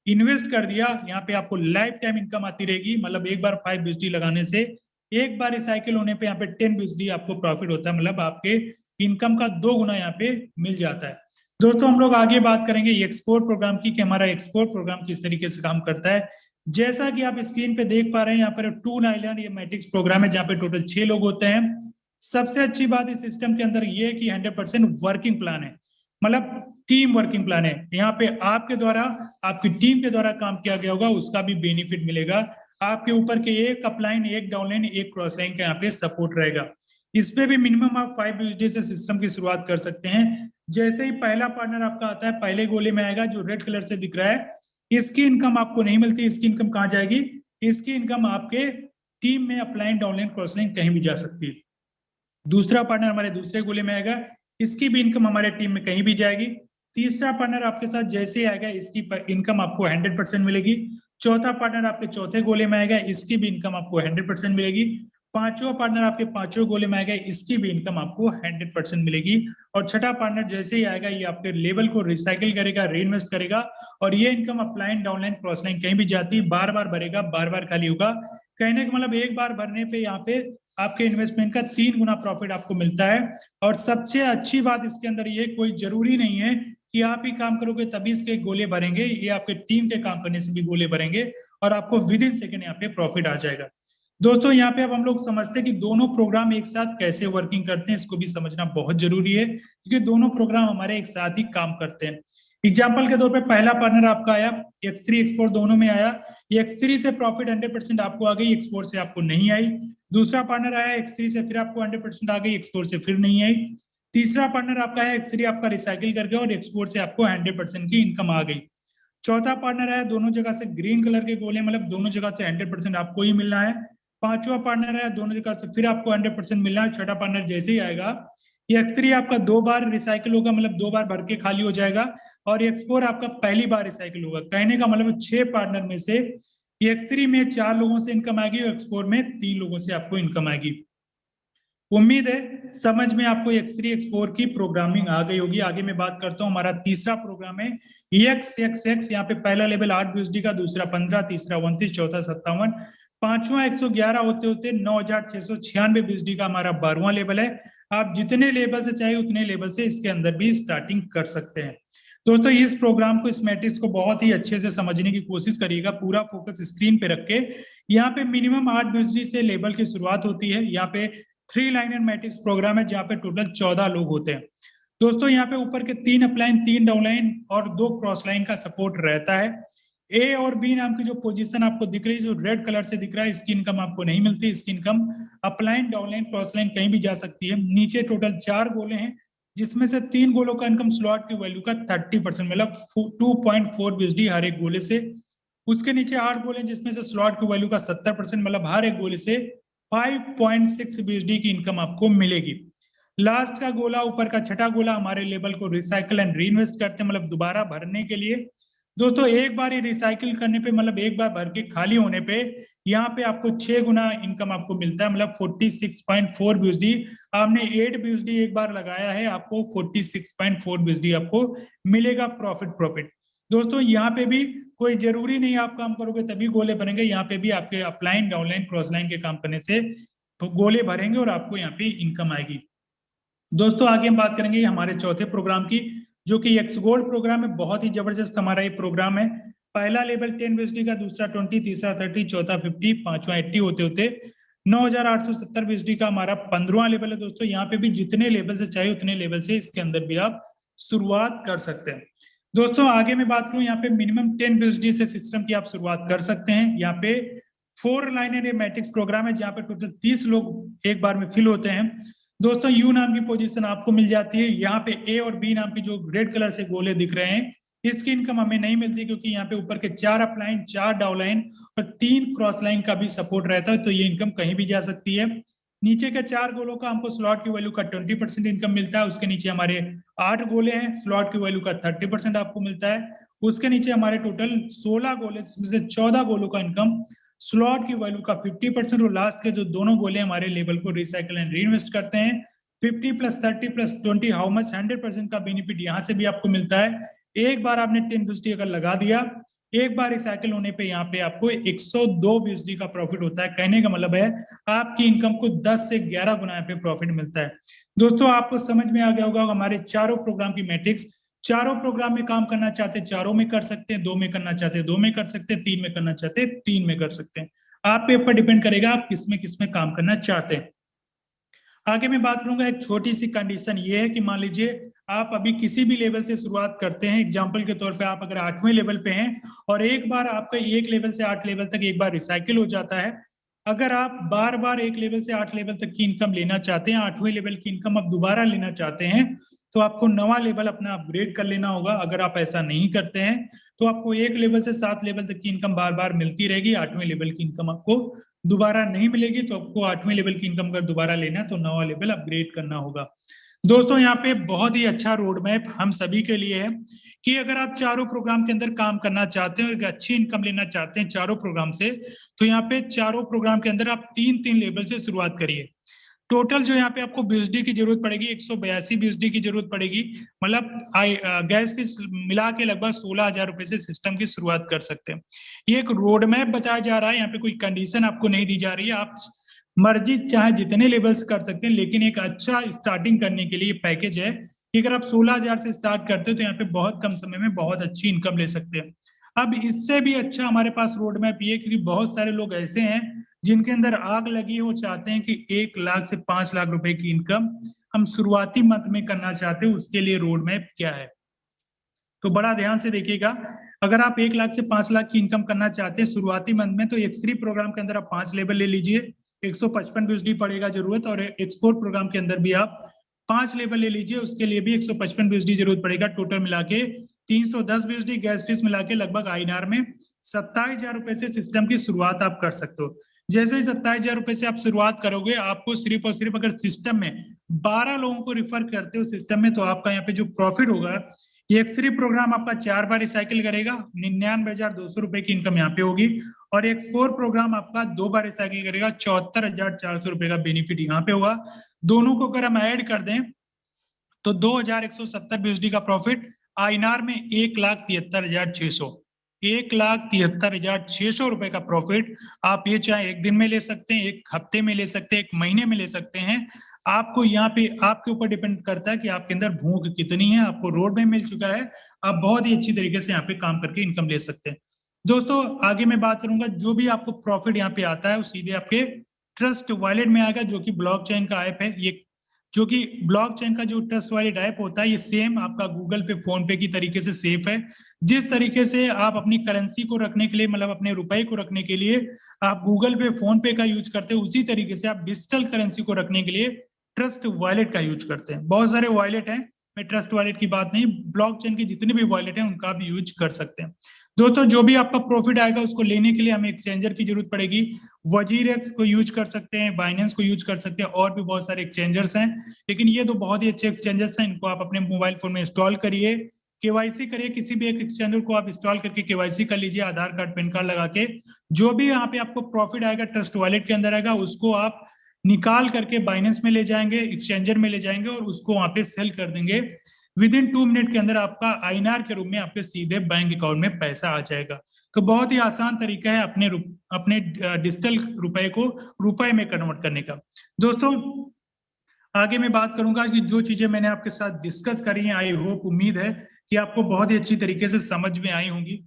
इन्वेस्ट कर दिया, यहाँ पे आपको लाइफ टाइम इनकम आती रहेगी। मतलब एक बार 5 BSD लगाने से एक बार रिसाइकिल होने पे यहाँ पे 10 BSD आपको प्रॉफिट होता है, मतलब आपके इनकम का 2 गुना यहाँ पे मिल जाता है। दोस्तों हम लोग आगे बात करेंगे एक्सपोर्ट प्रोग्राम की, कि हमारा एक्सपोर्ट प्रोग्राम किस तरीके से काम करता है। जैसा कि आप स्क्रीन पे देख पा रहे हैं, यहाँ पर 2 नाइलर ये मैट्रिक्स प्रोग्राम है, जहाँ पे टोटल 6 लोग होते हैं। सबसे अच्छी बात इस सिस्टम के अंदर ये कि 100% वर्किंग प्लान है, मतलब टीम वर्किंग प्लान है। यहाँ पे आपके द्वारा, आपकी टीम के द्वारा काम किया गया होगा, उसका भी बेनिफिट मिलेगा। आपके ऊपर के एक अपलाइन, एक डाउनलाइन, एक क्रॉस लाइन का यहाँ पे सपोर्ट रहेगा। इस पे भी मिनिमम आप 5 BSD से सिस्टम की शुरुआत कर सकते हैं। जैसे ही पहला पार्टनर आपका आता है, पहले गोले में आएगा, जो रेड कलर से दिख रहा है, इसकी इनकम आपको नहीं मिलती। इसकी इनकम कहाँ जाएगी? इसकी इनकम आपके टीम में अपलाइन, डाउनलाइन, क्रॉस लाइन कहीं भी जा सकती है। दूसरा पार्टनर हमारे दूसरे गोले में आएगा, इसकी भी इनकम हमारे टीम में कहीं भी जाएगी। तीसरा पार्टनर आपके साथ जैसे आएगा, इसकी इनकम आपको 100% मिलेगी। चौथा पार्टनर आपके चौथे गोले में आएगा, इसकी भी इनकम आपको 100% मिलेगी। पांचवा पार्टनर आपके पांचवें गोले में आएगा, इसकी भी इनकम आपको 100% मिलेगी। और छठा पार्टनर जैसे ही आएगा, ये आपके लेवल को रिसाइकिल करेगा, रीइन्वेस्ट करेगा और ये income upline, downline, cross line कहीं भी जाती, बार बार भरेगा, बार बार खाली होगा। कहने का मतलब एक बार भरने पे यहाँ पे आपके इन्वेस्टमेंट का 3 गुना प्रॉफिट आपको मिलता है। और सबसे अच्छी बात इसके अंदर ये, कोई जरूरी नहीं है कि आप ही काम करोगे तभी इसके गोले भरेंगे, ये आपके टीम के काम करने से भी गोले भरेंगे और आपको विद इन सेकेंड यहाँ पे प्रॉफिट आ जाएगा। दोस्तों यहाँ पे अब हम लोग समझते हैं कि दोनों प्रोग्राम एक साथ कैसे वर्किंग करते हैं, इसको भी समझना बहुत जरूरी है, क्योंकि दोनों प्रोग्राम हमारे एक साथ ही काम करते हैं। एग्जाम्पल के तौर पे पहला पार्टनर आपका आया, X3 एक्सपोर्ट दोनों में आया। X3 से प्रॉफिट 100% आपको आ गई, एक्सपोर्ट से आपको नहीं आई। दूसरा पार्टनर आया X3 से, फिर आपको 100% आ गई, एक्सपोर्ट से फिर नहीं आई। तीसरा पार्टनर आपका है X3 आपका रिसाइकिल कर गया और एक्सपोर्ट से आपको 100% की इनकम आ गई। चौथा पार्टनर है, दोनों जगह से ग्रीन कलर के गोले, मतलब दोनों जगह से 100% आपको ही मिलना है। पांचवा पार्टनर है, दोनों जगह से फिर आपको 100% मिलना है। छठा पार्टनर जैसे ही आएगा, ये X3 आपका 2 बार रिसाइकिल होगा, मतलब 2 बार भर के खाली हो जाएगा और X4 आपका पहली बार रिसाइकिल होगा। कहने का मतलब 6 पार्टनर में से X3 में 4 लोगों से इनकम आएगी और X4 में 3 लोगों से आपको इनकम आएगी। उम्मीद है समझ में आपको X3 X4 की प्रोग्रामिंग आ गई होगी। आगे मैं बात करता हूँ, हमारा तीसरा प्रोग्राम है EXXX। यहाँ पे पहला लेवल 8 BSD का, दूसरा 15, तीसरा 29, चौथा 57, पांचवा 111 होते होते 9696 BSD का हमारा 12वां लेवल है। आप जितने लेवल से चाहे उतने लेवल से इसके अंदर भी स्टार्टिंग कर सकते हैं। दोस्तों इस प्रोग्राम को, इस मैट्रिक्स को बहुत ही अच्छे से समझने की कोशिश करिएगा, पूरा फोकस स्क्रीन पे रख के। यहाँ पे मिनिमम 8 BSD से लेवल की शुरुआत होती है। यहाँ पे 3 लाइनर मैट्रिक्स प्रोग्राम है, जहाँ पे टोटल 14 लोग होते हैं। दोस्तों यहाँ पे ऊपर के 3 अपलाइन, 3 डाउनलाइन और 2 क्रॉस लाइन का सपोर्ट रहता है। ए और बी नाम की जो पोजीशन आपको दिख रही है, जो रेड कलर से दिख रहा है, इसकी इनकम आपको नहीं मिलती। इसकी income upline, downline, cross line कहीं भी जा सकती है। नीचे टोटल 4 गोले हैं, जिसमें से 3 गोलों का इनकम स्लॉट की वैल्यू का 30%, मतलब 2.4 BSD हर एक गोले से। उसके नीचे 8 गोले जिसमें से स्लॉट की वैल्यू का 70%, मतलब हर एक गोले से 5.6 BSD की इनकम आपको मिलेगी। लास्ट का गोला, ऊपर का छठा गोला, हमारे लेवल को रिसाइकिल एंड रीइन्वेस्ट करते हैं, मतलब दोबारा भरने के लिए। दोस्तों एक बार ही रिसाइकिल करने पे, मतलब एक बार भर के खाली होने पे, यहाँ पे आपको 6 गुना इनकम आपको मिलता है, मतलब 46.4 BSD। आपने 8 BSD एक बार लगाया है, आपको 46.4 BSD आपको मिलेगा प्रॉफिट। दोस्तों यहाँ पे भी कोई जरूरी नहीं आप काम करोगे तभी गोले बनेंगे, यहाँ पे भी आपके अपलाइन, डाउनलाइन, क्रॉस लाइन के काम करने से तो गोले भरेंगे और आपको यहाँ पे इनकम आएगी। दोस्तों आगे हम बात करेंगे हमारे चौथे प्रोग्राम की, जो कि एक्स गोल्ड प्रोग्राम है। बहुत ही जबरदस्त हमारा ये प्रोग्राम है। पहला लेवल 10 BSD का, दूसरा 20, तीसरा 30, चौथा 50, पांचवा 80 होते होते 9870 BSD का हमारा 15वां लेवल है दोस्तों। यहाँ पे भी जितने लेवल से चाहिए उतने लेवल से इसके अंदर भी आप शुरुआत कर सकते हैं दोस्तों। आगे मैं बात करूं, यहाँ पे मिनिमम 10 BSD से सिस्टम की आप शुरुआत कर सकते हैं। यहाँ पे 4 लाइनर मैट्रिक्स प्रोग्राम है जहाँ पे टोटल 30 लोग एक बार में फिल होते हैं दोस्तों। यू नाम की पोजीशन आपको मिल जाती है। यहाँ पे ए और बी नाम की जो रेड कलर से गोले दिख रहे हैं, इसकी इनकम हमें नहीं मिलती क्योंकि यहाँ पे ऊपर के 4 अपलाइन, 4 डाउनलाइन और 3 क्रॉस लाइन का भी सपोर्ट रहता है, तो ये इनकम कहीं भी जा सकती है। नीचे के 4 गोलों का हमको स्लॉट की वैल्यू का 20% इनकम मिलता है। उसके नीचे हमारे 8 गोले हैं, स्लॉट की वैल्यू का 30% आपको मिलता है। उसके नीचे हमारे टोटल 16 गोले, जिसमें से 14 गोलों का इनकम स्लॉट की वैल्यू का 50%, और लास्ट के जो दोनों गोले हमारे लेवल को रिसाइकल एंड रीइन्वेस्ट करते हैं। 50 + 30 + 20 हाउ मच 100% का बेनिफिट यहाँ से भी आपको मिलता है। एक बार आपने 10 BSD अगर लगा दिया, एक बार रिसाइकल होने पे यहाँ पे आपको 102 BSD का प्रॉफिट होता है। कहने का मतलब है आपकी इनकम को 10 से 11 गुना यहाँ पे प्रॉफिट मिलता है दोस्तों। आपको समझ में आ गया होगा हमारे चारों प्रोग्राम की मैट्रिक्स। चारों प्रोग्राम में काम करना चाहते हैं चारों में कर सकते हैं, 2 में करना चाहते हैं 2 में कर सकते हैं, 3 में करना चाहते हैं 3 में कर सकते हैं। आप पे ऊपर डिपेंड करेगा आप किसमें काम करना चाहते हैं। आगे मैं बात करूंगा, एक छोटी सी कंडीशन ये है कि मान लीजिए आप अभी किसी भी लेवल से शुरुआत करते हैं। एग्जांपल के तौर पे आप अगर 8वें लेवल पे हैं और एक बार आपका 1 लेवल से 8 लेवल तक एक बार रिसाइकिल हो जाता है। अगर आप बार बार 1 लेवल से 8 लेवल तक की इनकम लेना चाहते हैं, 8वें लेवल की इनकम आप दोबारा लेना चाहते हैं, तो आपको नवा लेवल अपना अपग्रेड कर लेना होगा। अगर आप ऐसा नहीं करते हैं तो आपको 1 लेवल से 7 लेवल तक की इनकम बार बार मिलती रहेगी, 8वें लेवल की इनकम आपको दोबारा नहीं मिलेगी। तो आपको 8वें लेवल की इनकम अगर दोबारा लेना है तो नवा लेवल अपग्रेड करना होगा दोस्तों। यहाँ पे बहुत ही अच्छा रोड मैप हम सभी के लिए है कि अगर आप चारों प्रोग्राम के अंदर काम करना चाहते हैं और अच्छी इनकम लेना चाहते हैं चारों प्रोग्राम से, तो यहाँ पे चारों प्रोग्राम के अंदर आप 3-3 लेवल से शुरुआत करिए। टोटल जो यहाँ पे आपको BSD की जरूरत पड़ेगी 182 BSD की जरूरत पड़ेगी, मतलब गैस फीस मिला के लगभग 16,000 रुपए से सिस्टम की शुरुआत कर सकते हैं। ये एक रोड मैप बताया जा रहा है, यहाँ पे कोई कंडीशन आपको नहीं दी जा रही है। आप मर्जी चाहे जितने लेवल्स कर सकते हैं, लेकिन एक अच्छा स्टार्टिंग करने के लिए पैकेज है कि अगर आप 16,000 से स्टार्ट करते हो तो यहाँ पे बहुत कम समय में बहुत अच्छी इनकम ले सकते हैं। अब इससे भी अच्छा हमारे पास रोड मैप ये, क्योंकि बहुत सारे लोग ऐसे हैं जिनके अंदर आग लगी है, वो चाहते हैं कि 1 लाख से 5 लाख रुपए की इनकम हम शुरुआती मंथ में करना चाहते हैं। उसके लिए रोड मैप क्या है, तो बड़ा ध्यान से देखिएगा। अगर आप 1 लाख से 5 लाख की इनकम करना चाहते हैं शुरुआती मंथ में, तो X3 प्रोग्राम के अंदर आप 5 लेवल ले लीजिए, 155 BSD पड़ेगा जरूरत, और X4 प्रोग्राम के अंदर भी आप 5 लेवल ले लीजिए, उसके लिए भी 155 BSD जरूरत पड़ेगा। टोटल मिला के 310 BSD, गैस फीस मिला के लगभग INR में 27,000 रुपए से सिस्टम की शुरुआत आप कर सकते हो। जैसे ही 27,000 रुपए से आप शुरुआत करोगे, आपको सिर्फ और सिर्फ अगर सिस्टम में 12 लोगों को रिफर करते हो सिस्टम में, तो आपका यहाँ पे जो प्रॉफिट होगा, ये X3 प्रोग्राम आपका 4 बार रिसाइकिल करेगा, 99,200 रुपए की इनकम यहाँ पे होगी, और X4 प्रोग्राम आपका 2 बार रिसाइकिल करेगा, 74,400 रुपए का बेनिफिट यहाँ पे होगा। दोनों को अगर हम ऐड कर दें तो 2,170 BSD का प्रॉफिट INR में 1,73,600, 1,73,600 रुपए का प्रॉफिट आप ये चाहे एक दिन में ले सकते हैं, एक हफ्ते में ले सकते हैं, एक महीने में ले सकते हैं। आपको यहाँ पे आपके ऊपर डिपेंड करता है कि आपके अंदर भूख कितनी है। आपको रोड में मिल चुका है, आप बहुत ही अच्छी तरीके से यहाँ पे काम करके इनकम ले सकते हैं। दोस्तों आगे मैं बात करूंगा, जो भी आपको प्रॉफिट यहाँ पे आता है वो सीधे आपके ट्रस्ट वॉलेट में आएगा, जो कि ब्लॉकचेन का ऐप है। ये जो कि ब्लॉकचेन का जो ट्रस्ट वॉलेट ऐप होता है, ये सेम आपका गूगल पे, फोन पे की तरीके से सेफ है। जिस तरीके से आप अपनी करेंसी को रखने के लिए, मतलब अपने रुपए को रखने के लिए आप गूगल पे, फोन पे का यूज करते हैं, उसी तरीके से आप डिजिटल करेंसी को रखने के लिए ट्रस्ट वॉलेट का यूज करते हैं। बहुत सारे वॉलेट हैं, मैं ट्रस्ट वॉलेट की बात नहीं, ब्लॉकचेन की जितने भी वॉलेट हैं उनका भी यूज कर सकते हैं। दोस्तों जो भी आपका प्रॉफिट आएगा उसको लेने के लिए हमें एक्सचेंजर की जरूरत पड़ेगी। वजीरेक्स को यूज कर सकते हैं, बाइनेंस को यूज कर सकते हैं, और भी बहुत सारे एक्सचेंजर्स हैं, लेकिन ये तो बहुत ही अच्छे एक्सचेंजर्स हैं। इनको आप अपने मोबाइल फोन में इंस्टॉल करिए, केवाईसी करिए, किसी भी एक एक्सचेंजर को आप इंस्टॉल करके केवाईसी कर लीजिए, आधार कार्ड, पैन कार्ड लगा के। जो भी यहाँ पे आपको प्रॉफिट आएगा ट्रस्ट वॉलेट के अंदर आएगा, उसको आप निकाल करके बाइनेंस में ले जाएंगे, एक्सचेंजर में ले जाएंगे, और उसको वहां पे सेल कर देंगे। विदिन 2 मिनट के अंदर आपका INR के रूप में आपके सीधे बैंक अकाउंट में पैसा आ जाएगा। तो बहुत ही आसान तरीका है अपने डिजिटल रुपए को रुपए में कन्वर्ट करने का। दोस्तों आगे मैं बात करूंगा कि जो चीजें मैंने आपके साथ डिस्कस करी हैं, आई होप, उम्मीद है कि आपको बहुत ही अच्छी तरीके से समझ में आई होंगी।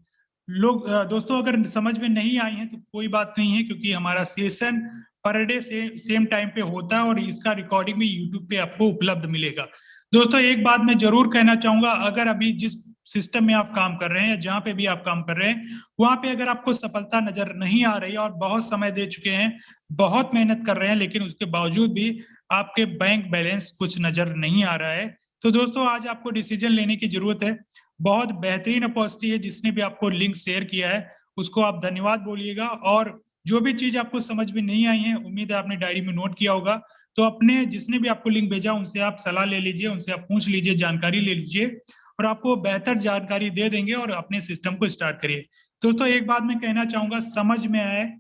लोग दोस्तों अगर समझ में नहीं आई है तो कोई बात नहीं है, क्योंकि हमारा session per day same time पे होता है और इसका रिकॉर्डिंग भी यूट्यूब पे आपको उपलब्ध मिलेगा। दोस्तों एक बात मैं जरूर कहना चाहूंगा, अगर अभी जिस सिस्टम में आप काम कर रहे हैं या जहां पे भी आप काम कर रहे हैं वहां पे अगर आपको सफलता नजर नहीं आ रही है और बहुत समय दे चुके हैं, बहुत मेहनत कर रहे हैं, लेकिन उसके बावजूद भी आपके बैंक बैलेंस कुछ नजर नहीं आ रहा है, तो दोस्तों आज आपको डिसीजन लेने की जरूरत है। बहुत बेहतरीन अपॉर्चुनिटी है, जिसने भी आपको लिंक शेयर किया है उसको आप धन्यवाद बोलिएगा। और जो भी चीज आपको समझ में नहीं आई है, उम्मीद है आपने डायरी में नोट किया होगा, तो अपने जिसने भी आपको लिंक भेजा उनसे आप सलाह ले लीजिए, उनसे आप पूछ लीजिए, जानकारी ले लीजिए और आपको बेहतर जानकारी दे देंगे और अपने सिस्टम को स्टार्ट करिए। दोस्तों एक बात मैं कहना चाहूंगा, समझ में आए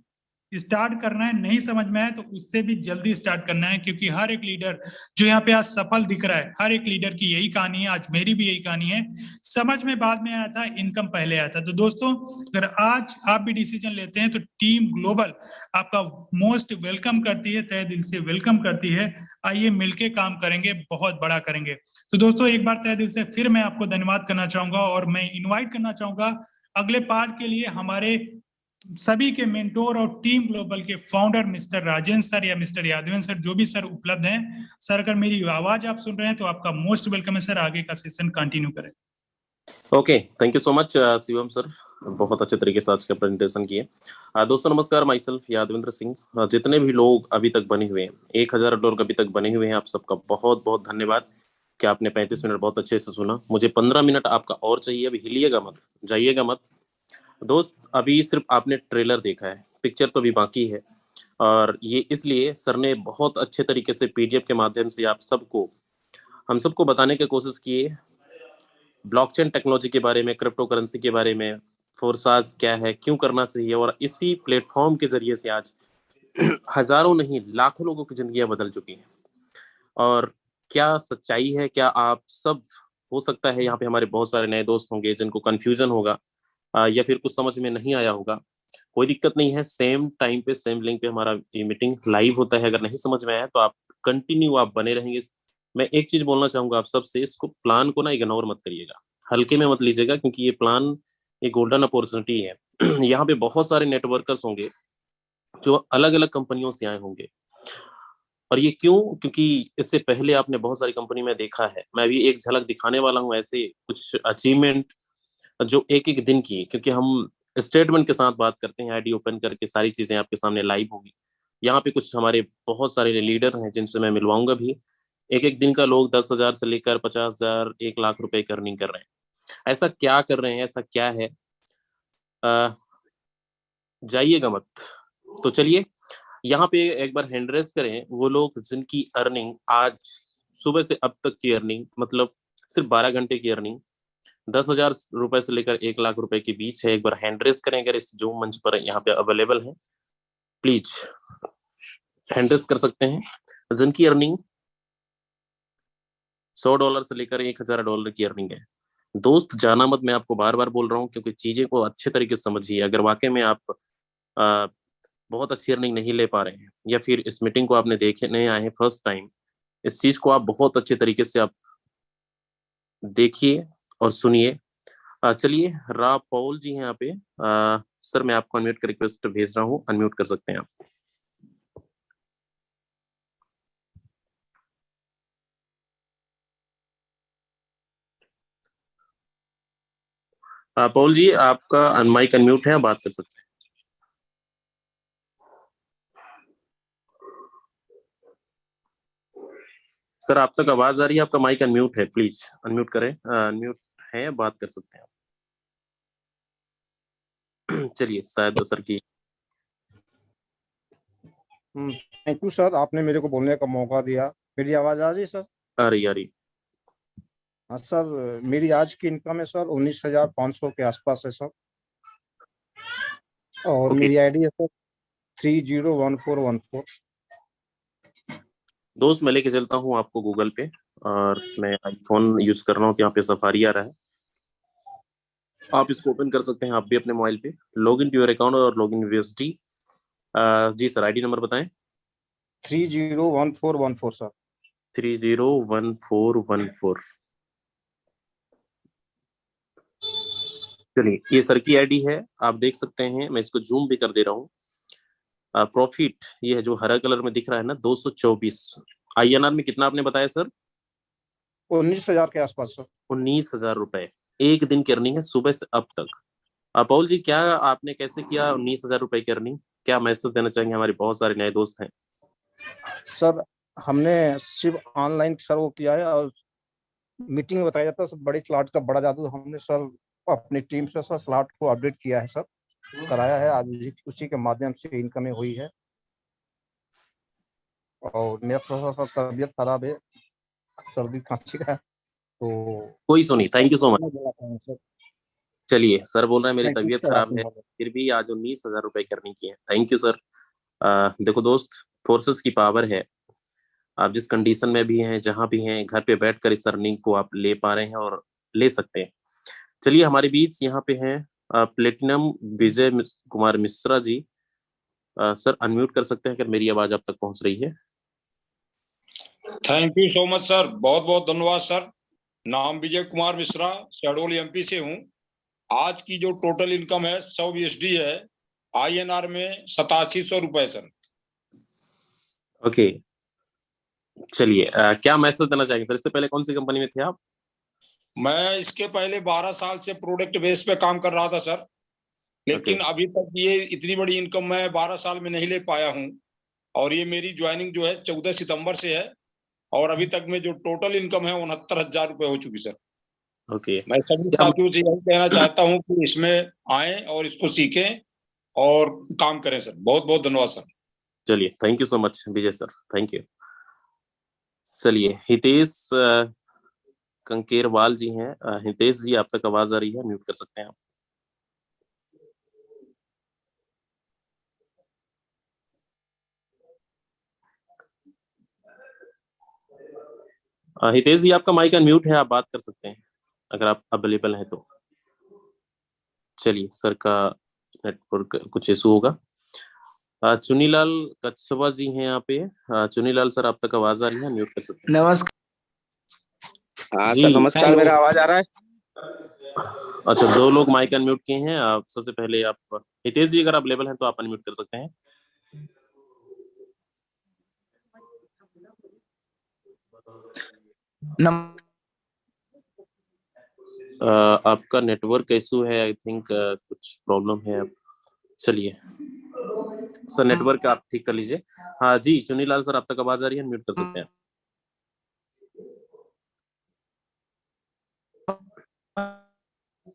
स्टार्ट करना है, नहीं समझ में आए तो उससे भी जल्दी स्टार्ट करना है, क्योंकि हर एक लीडर जो यहाँ पे आज सफल दिख रहा है, हर एक लीडर की यही कहानी है, आज मेरी भी यही कहानी है। समझ में बाद में आया था, इनकम पहले आया था। तो दोस्तों अगर आज आप भी डिसीजन लेते हैं तो टीम ग्लोबल आपका मोस्ट वेलकम करती है, तहे दिल से वेलकम करती है। आइए मिलके काम करेंगे, बहुत बड़ा करेंगे। तो दोस्तों एक बार तहे दिल से फिर मैं आपको धन्यवाद करना चाहूंगा और मैं इन्वाइट करना चाहूंगा अगले पार्ट के लिए हमारे सभी के मेंटोर और टीम ग्लोबल के फाउंडर मिस्टर राजेंद्र सर या मिस्टर यादवन सर, जो भी सर उपलब्ध हैं। सर अगर मेरी आवाज आप सुन रहे हैं तो आपका मोस्ट वेलकम है सर, आगे का सेशन कंटिन्यू करें। Okay, thank you so much Shivam sir, बहुत अच्छे तरीके से आज का प्रेजेंटेशन किए। दोस्तों नमस्कार, माई सेल्फ यादविंद्र सिंह। जितने भी लोग अभी तक बने हुए हैं, 1000 लोग अभी तक बने हुए हैं, आप सबका बहुत बहुत धन्यवाद कि आपने 35 मिनट बहुत अच्छे से सुना। मुझे 15 मिनट आपका और चाहिए, अभी हिलिएगा मत, जाइएगा मत। दोस्त अभी सिर्फ आपने ट्रेलर देखा है, पिक्चर तो अभी बाकी है, और ये इसलिए सर ने बहुत अच्छे तरीके से पीडीएफ के माध्यम से आप सबको, हम सबको बताने की कोशिश की है ब्लॉकचेन टेक्नोलॉजी के बारे में, क्रिप्टो करेंसी के बारे में, फोर्साज क्या है, क्यों करना चाहिए। और इसी प्लेटफॉर्म के जरिए से आज हजारों नहीं लाखों लोगों की जिंदगियां बदल चुकी हैं। और क्या सच्चाई है, क्या आप सब, हो सकता है यहाँ पे हमारे बहुत सारे नए दोस्त होंगे जिनको कंफ्यूजन होगा या फिर कुछ समझ में नहीं आया होगा, कोई दिक्कत नहीं है। सेम टाइम पे सेम लिंक पे हमारा ये मीटिंग लाइव होता है। अगर नहीं समझ में आया तो आप कंटिन्यू आप बने रहेंगे। मैं एक चीज बोलना चाहूंगा आप सबसे, इसको प्लान को ना इग्नोर मत करिएगा, हल्के में मत लीजिएगा, क्योंकि ये प्लान ये गोल्डन अपॉर्चुनिटी है। यहाँ पे बहुत सारे नेटवर्कर्स होंगे जो अलग अलग कंपनियों से आए होंगे। और ये क्यों? क्योंकि इससे पहले आपने बहुत सारी कंपनी में देखा है। मैं अभी एक झलक दिखाने वाला हूँ ऐसे कुछ अचीवमेंट जो एक एक दिन की, क्योंकि हम स्टेटमेंट के साथ बात करते हैं, आईडी ओपन करके सारी चीजें आपके सामने लाइव होगी। यहाँ पे कुछ हमारे बहुत सारे लीडर हैं जिनसे मैं मिलवाऊंगा भी। एक एक दिन का लोग 10,000 से लेकर 50,000 1 लाख रुपए की अर्निंग कर रहे हैं। ऐसा क्या कर रहे हैं, ऐसा क्या है? जाइएगा मत। तो चलिए यहाँ पे एक बार हैंड रेस करें वो लोग जिनकी अर्निंग आज सुबह से अब तक की अर्निंग, मतलब सिर्फ 12 घंटे की अर्निंग 10,000 रुपए से लेकर 1 लाख रुपए के बीच है। एक बार हैंड रेस करें अगर इस जो मंच पर यहाँ पे अवेलेबल है, प्लीज हैंड रेस कर सकते हैं जिनकी अर्निंग $100 से लेकर $1,000 की अर्निंग है। दोस्त जाना मत, मैं आपको बार बार बोल रहा हूँ, क्योंकि चीजें को अच्छे तरीके से समझिए। अगर वाकई में आप आ, बहुत अच्छी अर्निंग नहीं ले पा रहे हैं, या फिर इस मीटिंग को आपने देखे नहीं आए हैं फर्स्ट टाइम, इस चीज को आप बहुत अच्छे तरीके से आप देखिए और सुनिए। चलिए रा पॉल जी हैं यहाँ पे। सर मैं आपको अनम्यूट का रिक्वेस्ट भेज रहा हूँ, अनम्यूट कर सकते हैं आप। पॉल जी आपका माइक अनम्यूट है, आप बात कर सकते हैं। सर आप तक आवाज आ रही है, आपका माइक अनम्यूट है, प्लीज अनम्यूट करें। अनम्यूट है, बात कर सकते हैं आप। चलिए शायद सर की। थैंक यू सर, आपने मेरे को बोलने का मौका दिया। मेरी आवाज आ रही है सर? आ रही। हाँ सर, मेरी आज की इनकम है सर 19,500 के आसपास है सर। और मेरी आईडी है सर 301414। दोस्त मैं लेके चलता हूँ आपको गूगल पे, और मैं आईफोन यूज कर रहा हूँ, यहाँ पे सफारी आ रहा है। आप इसको ओपन कर सकते हैं आप भी अपने मोबाइल पे, log in to your account और लॉग इन यूएसडी। जी सर आईडी नंबर बताएं। 301414 सर। 301414। चलिए, ये सर की आईडी है, आप देख सकते हैं, मैं इसको जूम भी कर दे रहा हूँ। प्रॉफिट ये है जो हरा कलर में दिख रहा है ना, 224। INR में कितना आपने बताया सर? 19,000 के आसपास सर। 19,000 रुपए एक दिन की अर्निंग है सुबह से अब तक। पॉल जी, क्या आपने कैसे किया 19,000 रुपए की अर्निंग? क्या मैसेज देना चाहेंगे? हमारे बहुत सारे नए दोस्त हैं। सर हमने सिर्फ ऑनलाइन सर वो किया है, और मीटिंग में बताया जाता है बड़ी स्लॉट का बड़ा जादू हमने सर अपनी टीम से सर स्लॉट को अपडेट किया है सर, कराया है, आज उसी के माध्यम से इनकमिंग हुई है। और मेरा थोड़ा सा तबीयत खराब है, सर्दी खांसी का, तो कोई सुनी, thank you so much. Sir चलिए, सर बोल रहे हैं मेरी थैंक यू तबीयत सर, खराब आपने है, बोला। फिर भी आज 19,000 रुपए की अर्निंग की है। Thank you sir. देखो दोस्त, फोर्सेस की पावर है। आप जिस कंडीशन में भी हैं, जहां भी हैं, घर पे बैठकर इस अर्निंग को आप ले पा रहे हैं और ले सकते हैं। चलिए, हमारे बीच यहाँ पे हैं platinum Vijay Kumar Mishra ji. Sir unmute कर सकते हैं अगर मेरी आवाज आप तक पहुंच रही है? Thank you so much sir, बहुत बहुत धन्यवाद सर। नाम विजय कुमार मिश्रा, शहडोल MP से हूँ। आज की जो टोटल इनकम है 100 USD है, INR में 8700 रुपए सर। ओके, चलिए, क्या मैसेज देना चाहेंगे सर? इससे पहले कौन सी कंपनी में थे आप? मैं इसके पहले 12 साल से प्रोडक्ट बेस पे काम कर रहा था सर, लेकिन अभी तक ये इतनी बड़ी इनकम मैं 12 साल में नहीं ले पाया हूँ। और ये मेरी ज्वाइनिंग जो है 14 सितंबर से है, और अभी तक में जो टोटल इनकम है 69,000 रुपए हो चुकी सर। ओके, मैं सभी साथियों से यही कहना चाहता हूँ कि इसमें आए और इसको सीखें और काम करें सर। बहुत बहुत धन्यवाद सर। चलिए, thank you so much Vijay sir, thank you. चलिए, हितेश कंकेरवाल जी हैं। हितेश जी, आप तक आवाज आ रही है? म्यूट कर सकते हैं आप। हितेश जी, आपका माइक अनम्यूट है, आप बात कर सकते हैं अगर आप अवेलेबल हैं तो। चलिए, सर का नेटवर्क कुछ इशू होगा। चुनीलाल कच्छवा जी हैं यहाँ पे। चुनीलाल सर, आप तक आवाज आ रही है? म्यूट कर सकते हैं। नमस्कार। हाँ जी सर, नमस्कार। मेरा आवाज आ रहा है? अच्छा, 2 लोग माइक अनम्यूट किए हैं। आप सबसे पहले आप हितेश जी, अगर आप अवेलेबल हैं तो आप अनम्यूट कर सकते हैं। आपका नेटवर्क इशू है, आई थिंक कुछ प्रॉब्लम है। चलिए सर, नेटवर्क आप ठीक कर लीजिए। हाँ जी, चुनीलाल सर, आप तक आवाज आ रही है? म्यूट कर सकते हैं।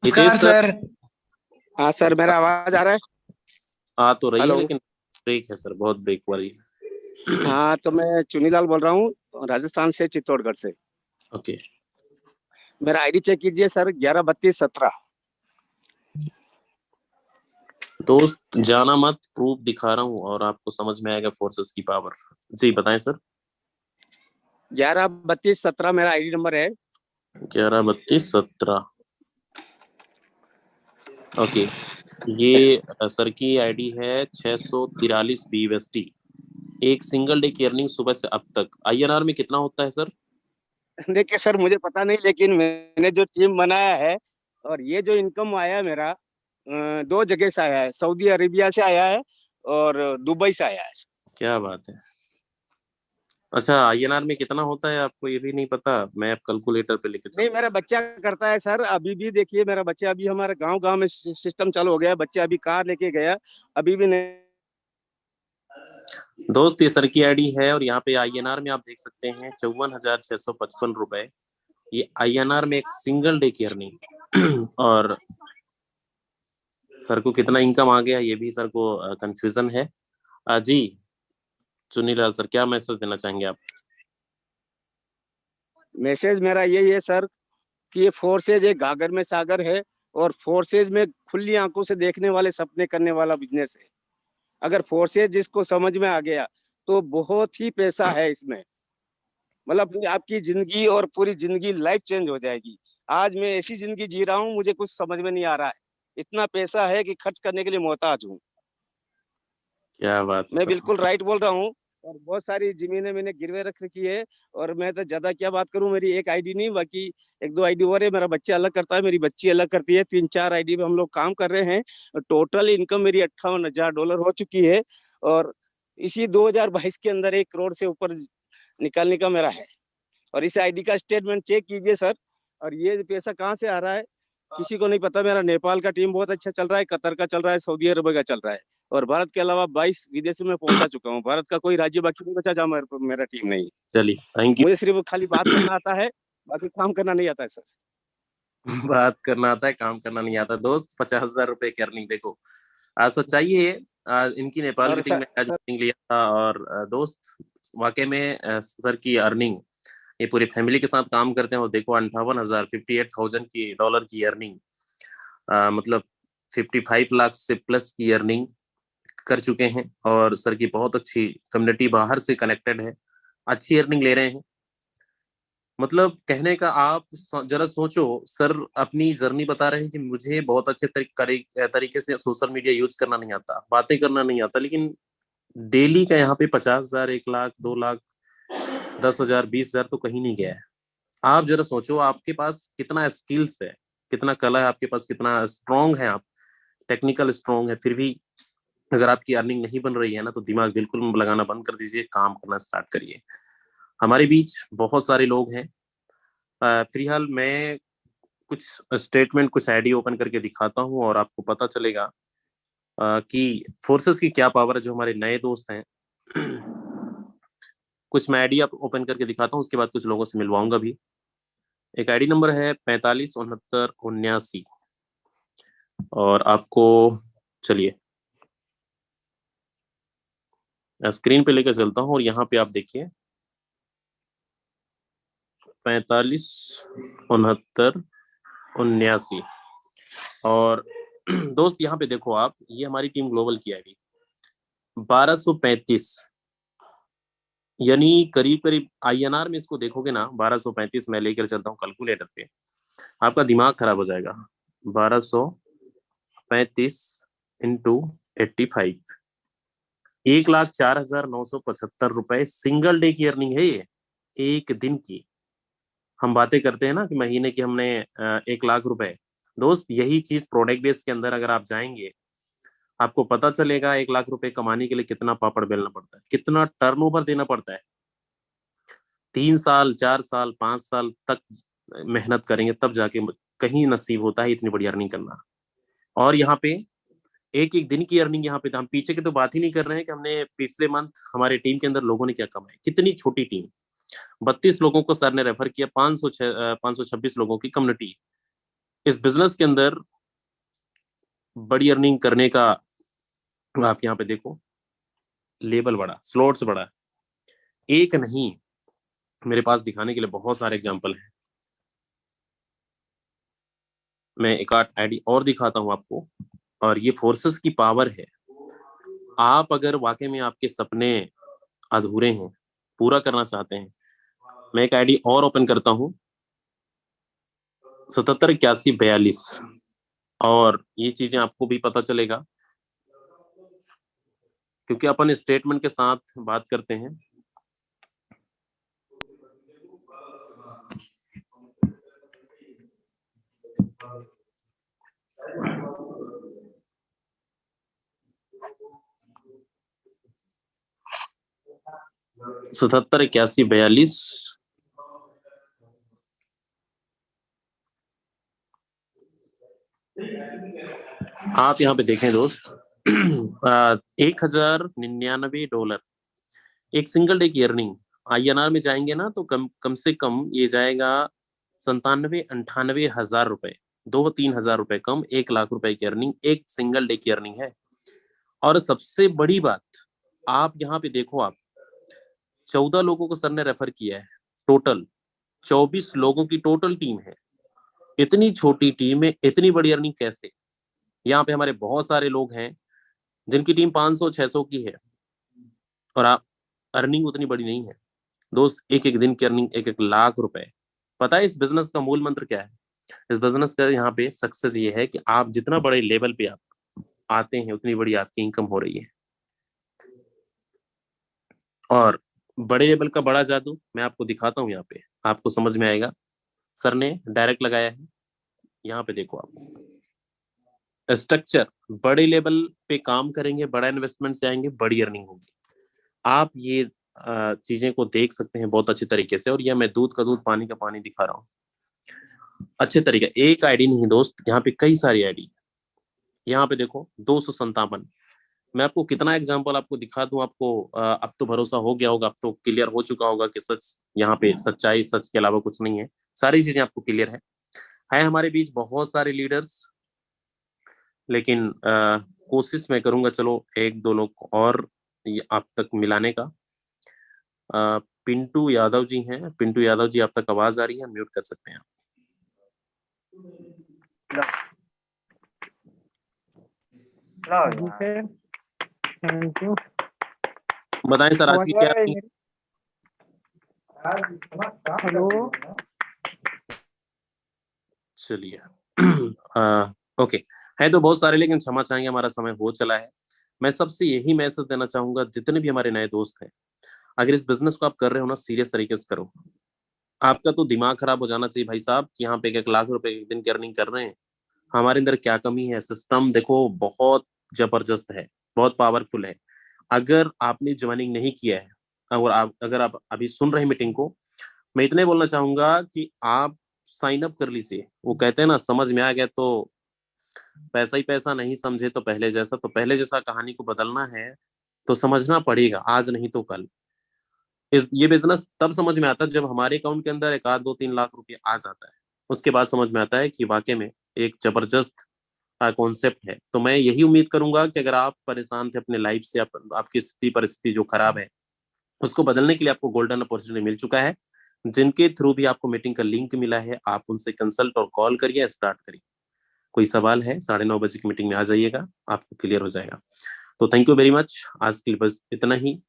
नमस्कार सर। हाँ सर, मेरा आवाज आ रहा है? आ तो रही है, हेलो। लेकिन ब्रेक है सर, बहुत ब्रेक वाली। हाँ, तो मैं चुनीलाल बोल रहा हूँ, राजस्थान से, चित्तौड़गढ़ से। ओके, मेरा आईडी चेक कीजिए सर, 113217। दोस्त जाना मत, प्रूफ दिखा रहा हूँ और आपको समझ में आएगा फोर्सेस की पावर। जी बताएं सर। 113217 मेरा आईडी नंबर है। 113217। ओके, ये सर की आईडी है 643 BUSD। एक सिंगल डे की अर्निंग सुबह से अब तक। INR में कितना होता है सर? देखिए सर, मुझे पता नहीं, लेकिन मैंने जो टीम बनाया है, और ये जो इनकम आया मेरा 2 जगह से आया है, सऊदी अरेबिया से आया है और दुबई से आया है। क्या बात है। अच्छा, INR में कितना होता है आपको ये भी नहीं पता? मैं अब कैलकुलेटर पे लेके नहीं, मेरा बच्चा करता है सर। अभी भी देखिए, मेरा बच्चा अभी हमारे गांव में सिस्टम चालू हो गया है। बच्चा अभी कार लेके गया, अभी भी नहीं। दोस्त, ये सर की आईडी है और यहाँ पे INR में आप देख सकते हैं 54,655 रुपए। ये INR में एक सिंगल डे की अर्निंग। और सर को कितना इनकम आ गया ये भी सर को कंफ्यूजन है। जी चुनीलाल सर, क्या मैसेज देना चाहेंगे आप? मैसेज मेरा यही है सर कि ये फोर्सेज एक गागर में सागर है, और फोर्सेज में खुली आंखों से देखने वाले, सपने करने वाला बिजनेस है। अगर फोर्सेज जिसको समझ में आ गया तो बहुत ही पैसा है इसमें। मतलब आपकी जिंदगी और पूरी जिंदगी लाइफ चेंज हो जाएगी। आज मैं ऐसी जिंदगी जी रहा हूँ, मुझे कुछ समझ में नहीं आ रहा है। इतना पैसा है कि खर्च करने के लिए मोहताज हूँ। क्या बात है मैं सर। बिल्कुल राइट बोल रहा हूँ। और बहुत सारी जमीनें मैंने गिरवे रख रखी है। और मैं तो ज्यादा क्या बात करूं, मेरी एक आईडी नहीं, बाकी एक दो आईडी और है। मेरा बच्चा अलग करता है, मेरी बच्ची अलग करती है। 3-4 आईडी पे हम लोग काम कर रहे हैं। टोटल इनकम मेरी $58,000 हो चुकी है। और इसी 2022 के अंदर 1 करोड़ से ऊपर निकालने का मेरा है। और इस आईडी का स्टेटमेंट चेक कीजिए सर। और ये पैसा कहाँ से आ रहा है किसी को नहीं पता। मेरा नेपाल का टीम बहुत अच्छा चल रहा है, कतर का चल रहा है, सऊदी अरब का चल रहा है। और भारत के अलावा 22 विदेशों में पहुंचा चुका हूँ। भारत का कोई राज्य बाकी नहीं बचा जहाँ मेरा टीम नहीं है। चलिए, थैंक यू। मुझे सिर्फ खाली बात करना आता है, बाकी काम करना नहीं आता है सर। बात करना आता है, काम करना नहीं आता। दोस्त, 50,000 रुपए की अर्निंग देखो। सच्चाई है। इनकी नेपाल की और टीम में आज अर्निंग लिया था। और दोस्त, वाकई में सर की अर्निंग, ये पूरी फैमिली के साथ काम करते हैं और देखो 58,000, 58,000 की डॉलर की अर्निंग, मतलब 55 लाख से प्लस की अर्निंग कर चुके हैं। और सर की बहुत अच्छी कम्युनिटी बाहर से कनेक्टेड है, अच्छी अर्निंग ले रहे हैं। मतलब कहने का आप जरा सोचो, सर अपनी जर्नी बता रहे हैं कि मुझे बहुत अच्छे तरीके से सोशल मीडिया यूज करना नहीं आता, बातें करना नहीं आता, लेकिन डेली का यहाँ पे 50,000, 1 लाख, 2 लाख, 10,000, 20,000 तो कहीं नहीं गया है। आप जरा सोचो, आपके पास कितना स्किल्स है, कितना कला है आपके पास, कितना स्ट्रांग है आप, टेक्निकल स्ट्रांग है। फिर भी अगर आपकी अर्निंग नहीं बन रही है ना, तो दिमाग बिल्कुल लगाना बंद कर दीजिए, काम करना स्टार्ट करिए। हमारे बीच बहुत सारे लोग हैं। फिलहाल मैं कुछ स्टेटमेंट, कुछ आईडी ओपन करके दिखाता हूँ और आपको पता चलेगा कि फोर्सेस की क्या पावर है। जो हमारे नए दोस्त हैं, कुछ मैं आईडी ओपन करके दिखाता हूँ, उसके बाद कुछ लोगों से मिलवाऊंगा भी। एक आईडी नंबर है 456979। और आपको, चलिए स्क्रीन पे लेकर चलता हूँ और यहाँ पे आप देखिए 456979। और दोस्त यहाँ पे देखो आप, ये हमारी टीम ग्लोबल की आईडी 1235, यानी करीब करीब INR में इसको देखोगे ना, 1235 मैं लेकर चलता हूँ कैलकुलेटर पे, आपका दिमाग खराब हो जाएगा। 1235 इंटू 85, 1,04,975 सिंगल डे की अर्निंग है ये, एक दिन की। हम बातें करते हैं ना कि महीने की हमने 1 लाख रुपए। दोस्त, यही चीज प्रोडक्ट बेस के अंदर अगर आप जाएंगे, आपको पता चलेगा 1 लाख रुपए कमाने के लिए कितना पापड़ बेलना पड़ता है, कितना टर्नओवर देना पड़ता है। 3 साल, 4 साल, 5 साल तक मेहनत करेंगे तब जाके कहीं नसीब होता है इतनी बड़ी अर्निंग करना। और यहाँ पे एक एक दिन की अर्निंग, यहाँ पे तो हम पीछे की तो बात ही नहीं कर रहे हैं कि हमने पिछले मंथ हमारे टीम के अंदर लोगों ने क्या कमाया। कितनी छोटी टीम, 32 लोगों को सर ने रेफर किया, 526 लोगों की कम्युनिटी। इस बिजनेस के अंदर बड़ी अर्निंग करने का, आप यहाँ पे देखो, लेवल बड़ा, स्लॉट्स बड़ा, एक नहीं, मेरे पास दिखाने के लिए बहुत सारे एग्जांपल हैं। मैं एक आध आईडी और दिखाता हूं आपको। और ये फोर्सेस की पावर है। आप अगर वाकई में आपके सपने अधूरे हैं, पूरा करना चाहते हैं, मैं एक आईडी और ओपन करता हूं, 778142। और ये चीजें आपको भी पता चलेगा, क्योंकि अपन स्टेटमेंट के साथ बात करते हैं। सतहत्तर 8142। आप यहाँ पे देखें दोस्त, $1,099 एक सिंगल डे की अर्निंग। INR में जाएंगे ना तो कम से कम ये जाएगा 97-98 हजार रुपए, 2-3 हजार रुपए कम, 1 लाख रुपए की अर्निंग एक सिंगल डे की अर्निंग है। और सबसे बड़ी बात, आप यहाँ पे देखो, आप 14 लोगों को सर ने रेफर किया है, टोटल 24 लोगों की टोटल टीम है। इतनी छोटी टीम में इतनी बड़ी अर्निंग कैसे? यहाँ पे हमारे बहुत सारे लोग हैं जिनकी टीम 500-600 की है और आप अर्निंग उतनी बड़ी नहीं है। दोस्त, एक एक दिन की अर्निंग 1-1 लाख रुपए। पता है इस बिजनेस का मूल मंत्र क्या है? इस बिजनेस का यहाँ पे सक्सेस ये है कि आप जितना बड़े लेवल पे आप आते हैं, उतनी बड़ी आपकी इनकम हो रही है। और बड़े लेवल का बड़ा जादू मैं आपको दिखाता हूँ, यहाँ पे आपको समझ में आएगा। सर ने डायरेक्ट लगाया है, यहाँ पे देखो आप स्ट्रक्चर, बड़े लेवल पे काम करेंगे, बड़ा इन्वेस्टमेंट से आएंगे, बड़ी अर्निंग होगी। आप ये चीजें को देख सकते हैं बहुत अच्छे तरीके से। और यह मैं दूध का दूध पानी का पानी दिखा रहा हूँ अच्छे तरीके। एक आईडी नहीं दोस्त, यहाँ पे कई सारी आईडी। यहाँ पे देखो 257। मैं आपको कितना एग्जांपल आपको दिखा दूं, आपको अब तो भरोसा हो गया होगा, अब तो क्लियर हो चुका होगा कि सच, यहाँ पे सच्चाई, सच के अलावा कुछ नहीं है। सारी चीजें आपको क्लियर है हमारे बीच बहुत सारे लीडर्स, लेकिन कोशिश मैं करूंगा चलो एक दो लोग और आप तक मिलाने का। पिंटू यादव जी हैं, पिंटू यादव जी आप तक आवाज आ रही है? म्यूट कर सकते हैं आप। Thank you. बताएं सर आज की क्या? हेलो, चलिए ओके, है तो बहुत सारे, लेकिन क्षमा चाहेंगे हमारा समय हो चला है। मैं सबसे यही मैसेज देना चाहूंगा, जितने भी हमारे नए दोस्त हैं, अगर इस बिजनेस को आप कर रहे हो ना, सीरियस तरीके से करो। आपका तो दिमाग खराब हो जाना चाहिए भाई साहब कि यहाँ पे 1 लाख रुपए एक दिन की अर्निंग कर रहे हैं। हमारे अंदर क्या कमी है? सिस्टम देखो बहुत जबरदस्त है, बहुत पावरफुल है। अगर आपने ज्वाइनिंग नहीं किया है, अगर आप अभी सुन रहे हैं मीटिंग को, मैं इतने बोलना चाहूंगा कि आप साइन अप कर लीजिए। वो कहते हैं ना, समझ में आ गया तो पैसा ही पैसा, नहीं समझे तो पहले जैसा। तो पहले जैसा कहानी को बदलना है तो समझना पड़ेगा, आज नहीं तो कल। ये बिजनेस तब समझ में आता है जब हमारे अकाउंट के अंदर 1, 2, 3 लाख रुपए आ जाता है। उसके बाद समझ में आता है कि वाकई में एक जबरदस्त कॉन्सेप्ट है। तो मैं यही उम्मीद करूंगा कि अगर आप परेशान थे अपने लाइफ से, आपकी स्थिति परिस्थिति जो खराब है, उसको बदलने के लिए आपको गोल्डन अपॉर्चुनिटी मिल चुका है। जिनके थ्रू भी आपको मीटिंग का लिंक मिला है, आप उनसे कंसल्ट और कॉल करिए, स्टार्ट करिए। कोई सवाल है 9:30 बजे की मीटिंग में आ जाइएगा, आपको क्लियर हो जाएगा। तो थैंक यू वेरी मच, आज के लिए बस इतना ही।